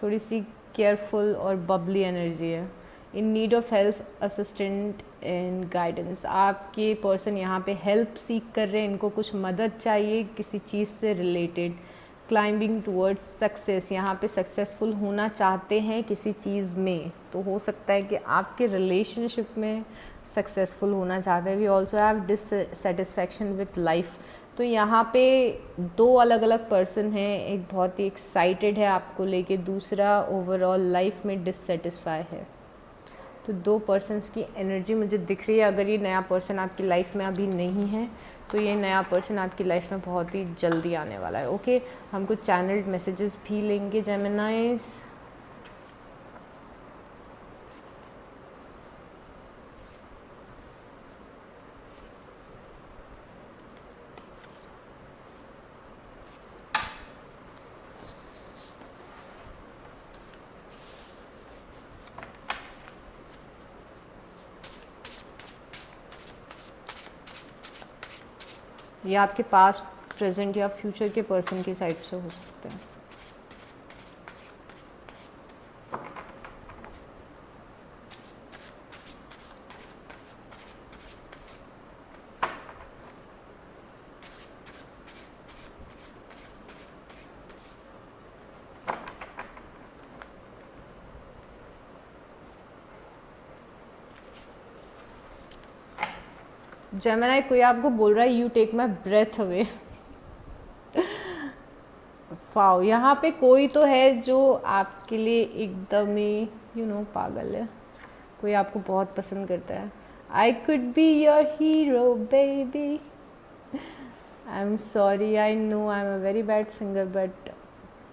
थोड़ी सी केयरफुल और बबली एनर्जी है। In need of help, assistant and guidance. आपके पर्सन यहाँ पे हेल्प सीख कर रहे हैं, इनको कुछ मदद चाहिए किसी चीज़ से रिलेटेड। क्लाइंबिंग टूवर्ड्स सक्सेस, यहाँ पे सक्सेसफुल होना चाहते हैं किसी चीज़ में। तो हो सकता है कि आपके रिलेशनशिप में सक्सेसफुल होना चाहते हैं। We also have dissatisfaction with life. तो यहाँ पे दो अलग अलग पर्सन हैं। एक बहुत ही एक्साइटेड है आपको लेके, दूसरा ओवरऑल लाइफ में डिससेटिस्फाई है। तो दो पर्सन्स की एनर्जी मुझे दिख रही है। अगर ये नया पर्सन आपकी लाइफ में अभी नहीं है तो ये नया पर्सन आपकी लाइफ में बहुत ही जल्दी आने वाला है। ओके, हम कुछ चैनल्ड मैसेजेस भी लेंगे जेमिनाइज। ये आपके पास, प्रेजेंट या फ्यूचर के पर्सन की साइड से हो सकते हैं। जेमिनी, कोई आपको बोल रहा है you take my breath away. Wow, यहाँ पे कोई तो है जो आपके लिए एकदम ही पागल है। कोई आपको बहुत पसंद करता है। I could be your hero baby. I am sorry, I know I am a very bad singer but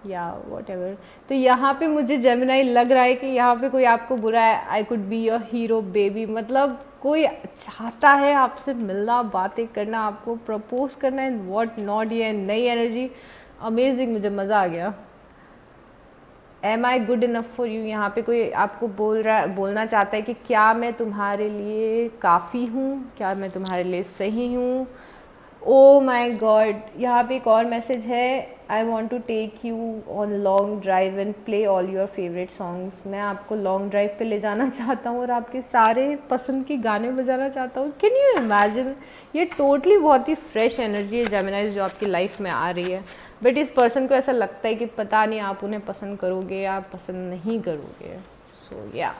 या वॉट एवर। तो यहाँ पे मुझे जेमिनी लग रहा है कि यहाँ पे कोई आपको बुरा है। I could be your hero baby, मतलब कोई चाहता है आपसे मिलना, बातें करना, आपको प्रपोज करना है, व्हाट नॉट। ये नई एनर्जी अमेजिंग, मुझे मज़ा आ गया। Am I good enough for you, यहाँ पे कोई आपको बोलना चाहता है कि क्या मैं तुम्हारे लिए काफ़ी हूँ, क्या मैं तुम्हारे लिए सही हूँ। ओ माई गॉड, यहाँ पे एक और मैसेज है। I want to take you on long drive and play all your favourite songs. मैं आपको लॉन्ग ड्राइव पे ले जाना चाहता हूँ और आपके सारे पसंद के गाने बजाना चाहता हूँ। Can you imagine? ये टोटली बहुत ही फ्रेश एनर्जी है जेमिनी जो आपकी लाइफ में आ रही है। बट इस पर्सन को ऐसा लगता है कि पता नहीं आप उन्हें पसंद करोगे या पसंद नहीं करोगे। So yeah,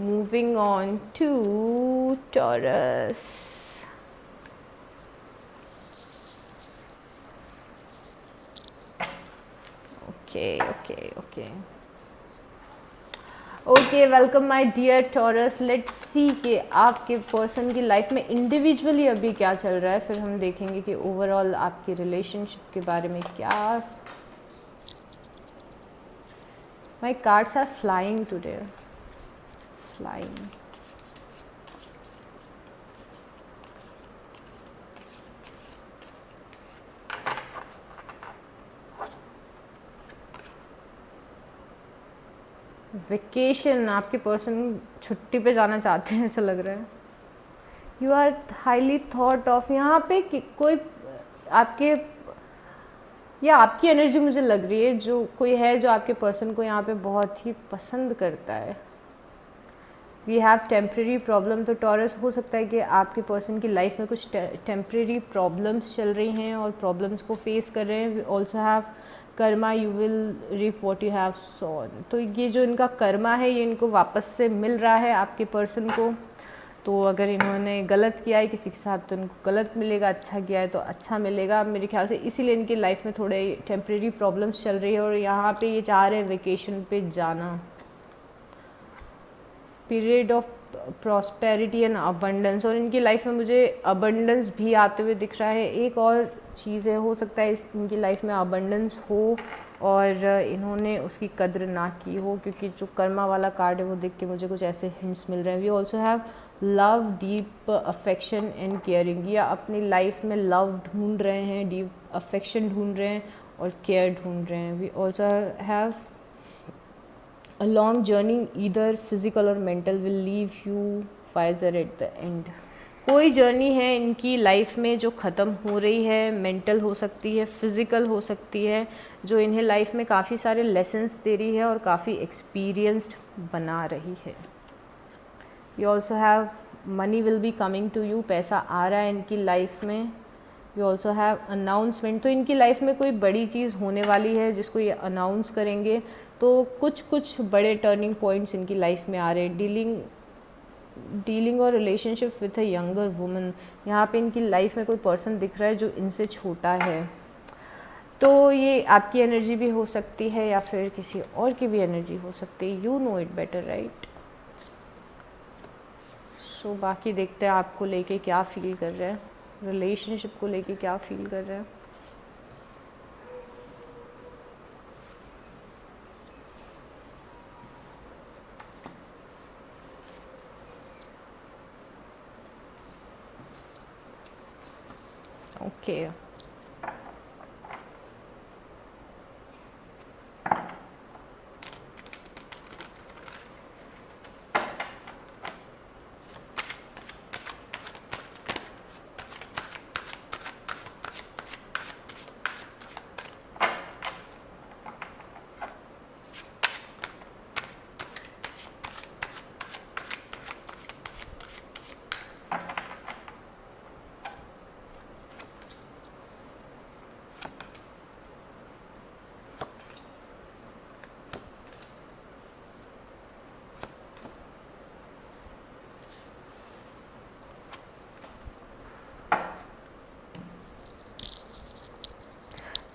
moving on to Taurus. Okay, welcome my dear Taurus. Let's see कि आपके पर्सन की लाइफ में इंडिविजुअली अभी क्या चल रहा है, फिर हम देखेंगे कि ओवरऑल आपके रिलेशनशिप के बारे में क्या। My cards are flying today, flying. Vacation, आपके पर्सन छुट्टी पे जाना चाहते हैं ऐसा लग रहा है। You are highly thought of, यहाँ पे कोई आपके या आपकी एनर्जी मुझे लग रही है जो कोई है जो आपके पर्सन को यहाँ पे बहुत ही पसंद करता है। We have temporary problem. तो टॉरस, हो सकता है कि आपके पर्सन की लाइफ में कुछ टेम्प्रेरी प्रॉब्लम्स चल रही हैं और प्रॉब्लम्स को फेस कर रहे हैं। We also have karma, you will reap what you have sown. तो ये जो इनका कर्मा है ये इनको वापस से मिल रहा है आपके पर्सन को। तो अगर इन्होंने गलत किया है किसी के साथ तो इनको गलत मिलेगा, अच्छा किया है तो अच्छा मिलेगा मेरे ख्याल से। इसीलिए इनकी लाइफ में थोड़े टेम्प्रेरी प्रॉब्लम्स चल रही है और यहाँ पे ये चाह रहे हैं वेकेशन पे जाना। Period of prosperity and abundance, और इनकी लाइफ में मुझे अबंडेंस भी आते हुए दिख रहा है। एक और चीज़ें, हो सकता है इनकी लाइफ में अबंडेंस हो और इन्होंने उसकी कद्र ना की हो, क्योंकि जो कर्मा वाला कार्ड है वो देख के मुझे कुछ ऐसे हिंट्स मिल रहे हैं। We also have love, deep affection and caring, या अपनी लाइफ में लव ढूंढ रहे हैं, डीप अफेक्शन ढूंढ रहे हैं और केयर ढूंढ रहे हैं। We also have a long journey, either physical or mental, will leave you wiser at the end। कोई जर्नी है इनकी लाइफ में जो ख़त्म हो रही है, मेंटल हो सकती है, फिज़िकल हो सकती है, जो इन्हें लाइफ में काफ़ी सारे लेसन्स दे रही है और काफ़ी एक्सपीरियंस्ड बना रही है। You also have money will be coming to you, पैसा आ रहा है इनकी लाइफ में। यू ऑल्सो हैव अनाउंसमेंट, तो इनकी लाइफ में कोई बड़ी चीज़ होने वाली है जिसको ये अनाउंस करेंगे। तो कुछ बड़े टर्निंग पॉइंट्स इनकी लाइफ में आ रहे हैं। डीलिंग और relationship with a younger woman, यहाँ पे इनकी लाइफ में कोई पर्सन दिख रहा है जो इनसे छोटा है। तो ये आपकी एनर्जी भी हो सकती है या फिर किसी और की भी एनर्जी हो सकती है। You know it better, right. So बाकी देखते हैं आपको लेके क्या फील कर रहे हैं, रिलेशनशिप को लेके क्या फील कर रहे हैं। ओके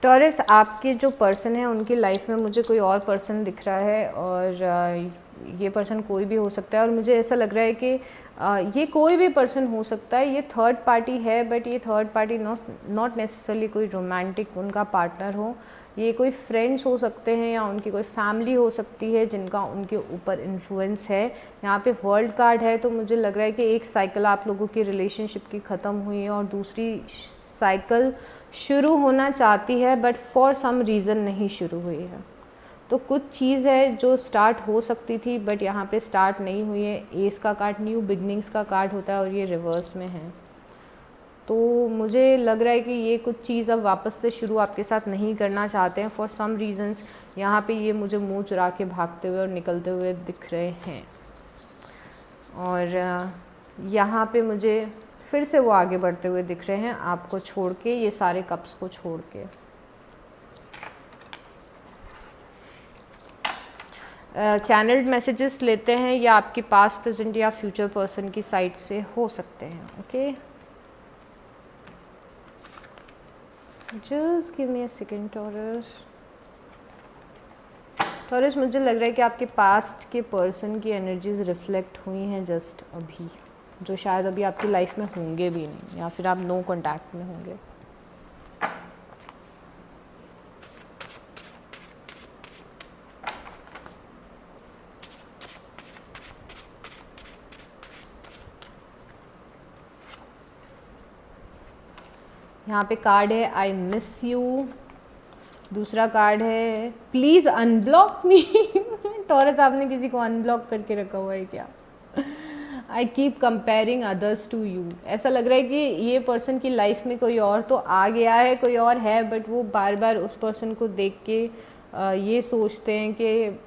टॉरस, आपके जो पर्सन है उनकी लाइफ में मुझे कोई और पर्सन दिख रहा है और ये पर्सन कोई भी हो सकता है। और मुझे ऐसा लग रहा है कि ये कोई भी पर्सन हो सकता है, ये थर्ड पार्टी है, बट ये थर्ड पार्टी नॉट नेसेसरली कोई रोमांटिक उनका पार्टनर हो। ये कोई फ्रेंड्स हो सकते हैं या उनकी कोई फैमिली हो सकती है जिनका उनके ऊपर इन्फ्लुएंस है। यहाँ पे वर्ल्ड कार्ड है, तो मुझे लग रहा है कि एक साइकिल आप लोगों की रिलेशनशिप की ख़त्म हुई है और दूसरी साइकिल शुरू होना चाहती है, बट फॉर सम रीज़न नहीं शुरू हुई है। तो कुछ चीज़ है जो स्टार्ट हो सकती थी बट यहाँ पे स्टार्ट नहीं हुई है। एस का कार्ड न्यू बिगनिंग्स का कार्ड होता है और ये रिवर्स में है। तो मुझे लग रहा है कि ये कुछ चीज़ अब वापस से शुरू आपके साथ नहीं करना चाहते हैं फॉर सम रीज़न्स। यहाँ पे ये मुझे मुंह चुरा के भागते हुए और निकलते हुए दिख रहे हैं। और यहाँ पे मुझे फिर से वो आगे बढ़ते हुए दिख रहे हैं आपको छोड़ के, ये सारे कप्स को छोड़ के। चैनल्ड मैसेजेस लेते हैं, या आपके पास्ट, प्रेजेंट या फ्यूचर पर्सन की साइड से हो सकते हैं। Okay, just give me a second taurus. Taurus, मुझे लग रहा है कि आपके पास्ट के पर्सन की एनर्जीज रिफ्लेक्ट हुई हैं जस्ट अभी, जो शायद अभी आपकी लाइफ में होंगे भी नहीं, या फिर आप नो कांटेक्ट में होंगे। यहाँ पे कार्ड है आई मिस यू, दूसरा कार्ड है प्लीज़ अनब्लॉक मी। टॉरस, आपने किसी को अनब्लॉक करके रखा हुआ है क्या? I keep comparing others to you. ऐसा लग रहा है कि ये पर्सन की लाइफ में कोई और तो आ गया है, कोई और है, बट वो बार बार उस पर्सन को देख के ये सोचते हैं कि,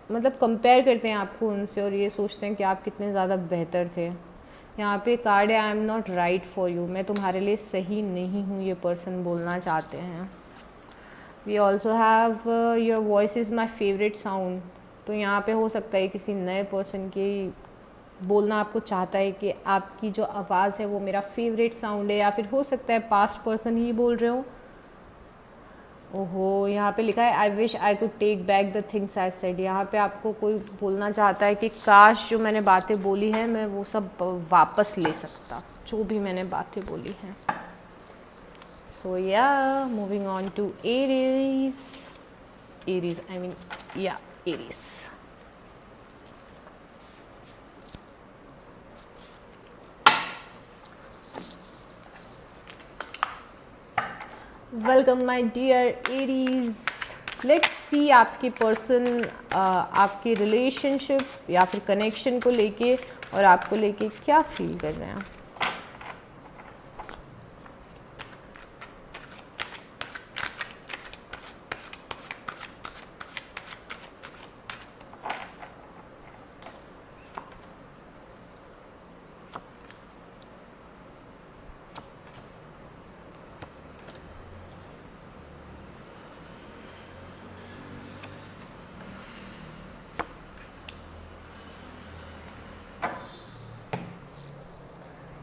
मतलब कंपेयर करते हैं आपको उनसे और ये सोचते हैं कि आप कितने ज़्यादा बेहतर थे। यहाँ पे कार्ड है I am not right for you, मैं तुम्हारे लिए सही नहीं हूँ, ये पर्सन बोलना चाहते हैं। We also have your voice is my favourite sound. तो यहाँ पे हो सकता है किसी नए पर्सन की बोलना आपको चाहता है कि आपकी जो आवाज़ है वो मेरा फेवरेट साउंड है, या फिर हो सकता है पास्ट पर्सन ही बोल रहे हो। ओहो, यहाँ पे लिखा है I wish I could take back the things I said. यहाँ पे आपको कोई बोलना चाहता है कि काश जो मैंने बातें बोली हैं मैं वो सब वापस ले सकता, जो भी मैंने बातें बोली हैं। So yeah, moving on to Aries. Aries, I mean, yeah, Aries. Welcome my dear Aries. Let's see आपके पर्सन आपके रिलेशनशिप या फिर कनेक्शन को लेके और आपको लेके क्या फील कर रहे हैं।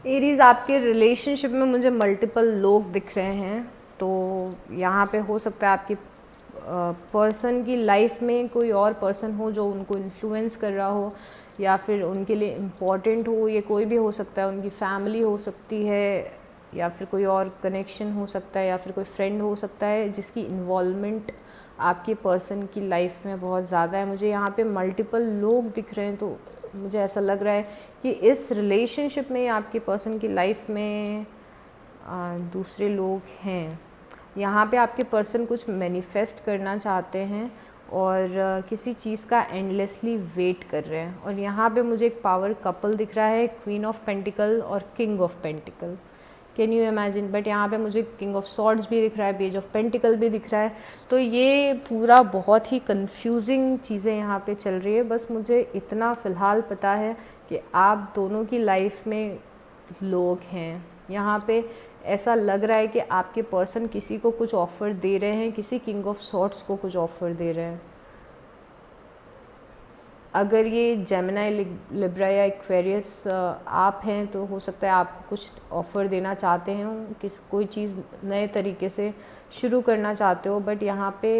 एरीज, आपके रिलेशनशिप में मुझे मल्टीपल लोग दिख रहे हैं। तो यहाँ पे हो सकता है आपकी पर्सन की लाइफ में कोई और पर्सन हो जो उनको इन्फ्लुएंस कर रहा हो या फिर उनके लिए इम्पॉर्टेंट हो। ये कोई भी हो सकता है, उनकी फैमिली हो सकती है या फिर कोई और कनेक्शन हो सकता है या फिर कोई फ्रेंड हो सकता है जिसकी इन्वॉल्वमेंट आपके पर्सन की लाइफ में बहुत ज़्यादा है। मुझे यहाँ पे मल्टीपल लोग दिख रहे हैं, तो मुझे ऐसा लग रहा है कि इस रिलेशनशिप में आपके पर्सन की लाइफ में दूसरे लोग हैं। यहाँ पे आपके पर्सन कुछ मैनिफेस्ट करना चाहते हैं और किसी चीज़ का एंडलेसली वेट कर रहे हैं। और यहाँ पे मुझे एक पावर कपल दिख रहा है, क्वीन ऑफ पेंटिकल और king of pentacle. Can you imagine. But यहाँ पे मुझे किंग ऑफ सॉर्ड्स भी दिख रहा है, पेज ऑफ पेंटिकल भी दिख रहा है। तो ये पूरा बहुत ही कंफ्यूजिंग चीज़ें यहाँ पे चल रही है। बस मुझे इतना फ़िलहाल पता है कि आप दोनों की लाइफ में लोग हैं। यहाँ पे ऐसा लग रहा है कि आपके पर्सन किसी को कुछ ऑफ़र दे रहे हैं, किसी किंग ऑफ सॉर्ड्स को कुछ ऑफ़र दे रहे हैं। अगर ये जेमिनी, लिब्रा या एक्वेरियस आप हैं तो हो सकता है आपको कुछ ऑफ़र देना चाहते हैं, कोई चीज़ नए तरीके से शुरू करना चाहते हो। बट यहाँ पे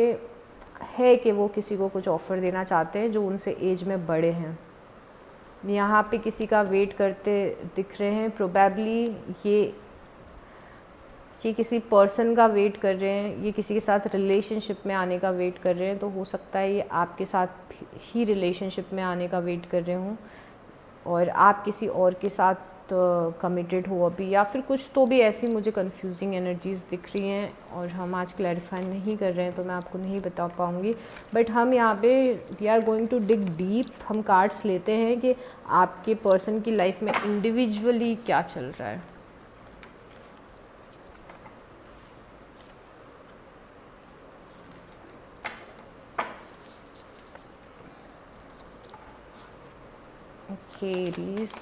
है कि वो किसी को कुछ ऑफ़र देना चाहते हैं जो उनसे एज में बड़े हैं। यहाँ पे किसी का वेट करते दिख रहे हैं। प्रोबेबली ये किसी पर्सन का वेट कर रहे हैं, ये किसी के साथ रिलेशनशिप में आने का वेट कर रहे हैं। तो हो सकता है ये आपके साथ ही रिलेशनशिप में आने का वेट कर रहे हों और आप किसी और के साथ कमिटेड हो अभी, या फिर कुछ तो भी ऐसी मुझे कंफ्यूजिंग एनर्जीज दिख रही हैं और हम आज क्लैरिफाई नहीं कर रहे हैं तो मैं आपको नहीं बता पाऊँगी। बट हम यहाँ पे we are going to dig deep. हम कार्ड्स लेते हैं कि आपके पर्सन की लाइफ में इंडिविजुअली क्या चल रहा है। Aries,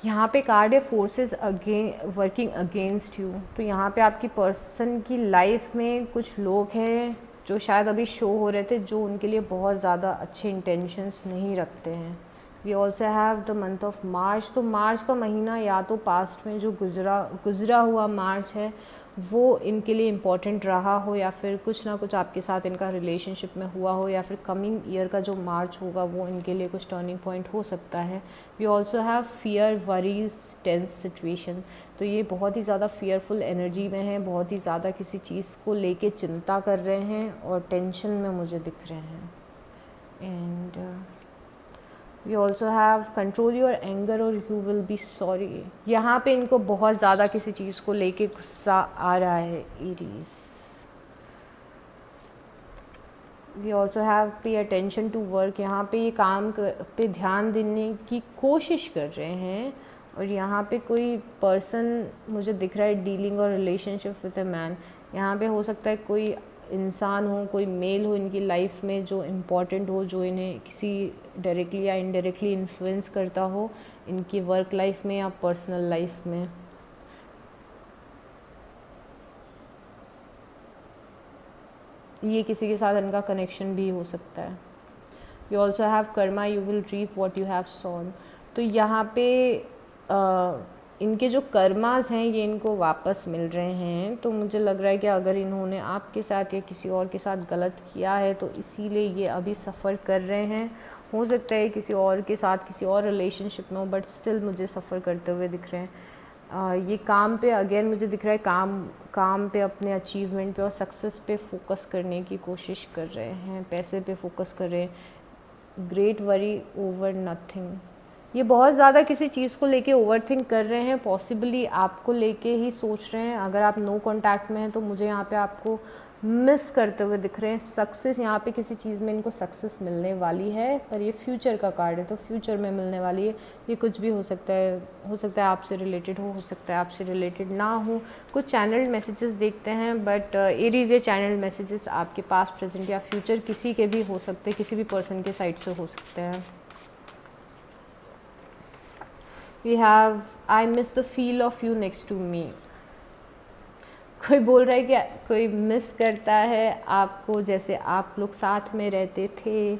यहाँ पे कार्ड है फोर्सेस वर्किंग अगेंस्ट यू। तो यहाँ पे आपकी पर्सन की लाइफ में कुछ लोग हैं जो शायद अभी शो हो रहे थे, जो उनके लिए बहुत ज़्यादा अच्छे इंटेंशंस नहीं रखते हैं। We also have the month of March. तो मार्च का महीना या तो पास्ट में जो गुजरा हुआ मार्च है वो इनके लिए इम्पॉर्टेंट रहा हो, या फिर कुछ ना कुछ आपके साथ इनका रिलेशनशिप में हुआ हो, या फिर कमिंग ईयर का जो मार्च होगा वो इनके लिए कुछ टर्निंग पॉइंट हो सकता है। We also have fear, worries, tense situation. तो ये बहुत ही ज़्यादा फियरफुल एनर्जी में है, बहुत ही ज़्यादा किसी चीज़ को लेके चिंता कर रहे हैं और टेंशन में मुझे दिख रहे हैं। And we also have control your anger और यू विल बी सॉरी। यहाँ पे इनको बहुत ज़्यादा किसी चीज़ को लेके गुस्सा आ रहा है Aries. We also have pay attention to work. यहाँ पे ये काम पे ध्यान देने की कोशिश कर रहे हैं। और यहाँ पे कोई पर्सन मुझे दिख रहा है डीलिंग और रिलेशनशिप विद अ मैन। यहाँ पे हो सकता है कोई इंसान हो, कोई मेल हो इनकी लाइफ में जो इम्पॉर्टेंट हो, जो इन्हें किसी डायरेक्टली या इनडायरेक्टली इन्फ्लुएंस करता हो इनकी वर्क लाइफ में या पर्सनल लाइफ में। ये किसी के साथ इनका कनेक्शन भी हो सकता है। You also have karma, you will reap what you have sown. तो यहाँ पे इनके जो कर्मास हैं ये इनको वापस मिल रहे हैं। तो मुझे लग रहा है कि अगर इन्होंने आपके साथ या किसी और के साथ गलत किया है तो इसीलिए ये अभी सफ़र कर रहे हैं। हो सकता है किसी और के साथ किसी और रिलेशनशिप में हो, बट स्टिल मुझे सफ़र करते हुए दिख रहे हैं। ये काम पे अगेन मुझे दिख रहा है, काम पे, अपने अचीवमेंट पे और सक्सेस पे फोकस करने की कोशिश कर रहे हैं, पैसे पे फोकस कर रहे हैं। ग्रेट वरी ओवर नथिंग, ये बहुत ज़्यादा किसी चीज़ को लेके ओवरथिंक कर रहे हैं, पॉसिबली आपको लेके ही सोच रहे हैं। अगर आप नो कांटेक्ट में हैं तो मुझे यहाँ पे आपको मिस करते हुए दिख रहे हैं। सक्सेस, यहाँ पे किसी चीज़ में इनको सक्सेस मिलने वाली है, पर ये फ्यूचर का कार्ड है तो फ्यूचर में मिलने वाली है। ये कुछ भी हो सकता है आपसे रिलेटेड हो सकता है आपसे रिलेटेड ना हो। कुछ चैनल्ड मैसेजेस देखते हैं, बट एरीज ये चैनल्ड मैसेजेस आपके पास, प्रेजेंट या फ्यूचर किसी के भी हो सकते हैं, किसी भी पर्सन के साइड से हो सकते हैं। We have I miss the feel of you next to me। कोई बोल रहा है कि कोई मिस करता है आपको, जैसे आप लोग साथ में रहते थे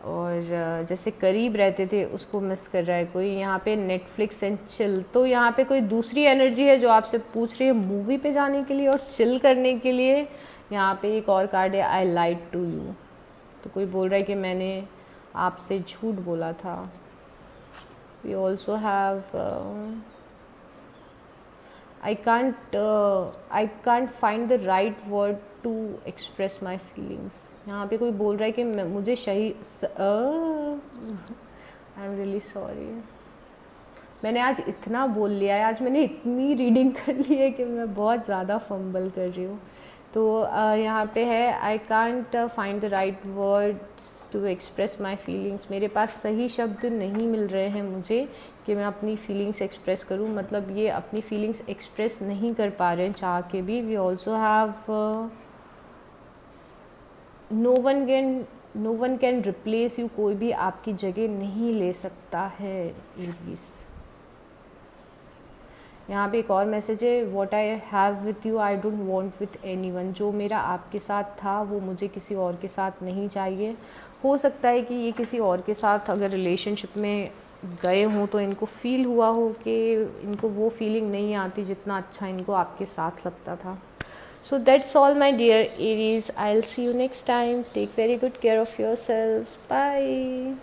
और जैसे करीब रहते थे, उसको मिस कर रहा है कोई। यहाँ पे नेटफ्लिक्स एंड चिल, तो यहाँ पे कोई दूसरी एनर्जी है जो आपसे पूछ रही है मूवी पे जाने के लिए और चिल करने के लिए। यहाँ पे एक और कार्ड है आई लाइड टू यू, तो कोई बोल रहा है कि मैंने आपसे झूठ बोला था। We also have I can't find the right word to express my feelings। यहाँ पे कोई बोल रहा है कि मुझे आई एम रियली सॉरी, मैंने आज इतना बोल लिया है, आज मैंने इतनी रीडिंग कर ली है कि मैं बहुत ज़्यादा फंबल कर रही हूँ। तो यहाँ पे है I can't find the right words to express my feelings. मेरे पास सही शब्द नहीं मिल रहे हैं मुझे कि मैं अपनी फीलिंग्स एक्सप्रेस करूँ, मतलब ये अपनी फीलिंग्स एक्सप्रेस नहीं कर पा रहे हैं चाह के भी। We also have no one can replace you, कोई भी आपकी जगह नहीं ले सकता है एरीज। यहाँ पे एक और मैसेज है what I have with you I don't want with anyone. जो मेरा आपके साथ था वो मुझे किसी और के साथ नहीं चाहिए। हो सकता है कि ये किसी और के साथ अगर रिलेशनशिप में गए हों तो इनको फील हुआ हो कि इनको वो फीलिंग नहीं आती जितना अच्छा इनको आपके साथ लगता था। So that's all my dear Aries, I will see you next time. Take very good care of yourself, bye.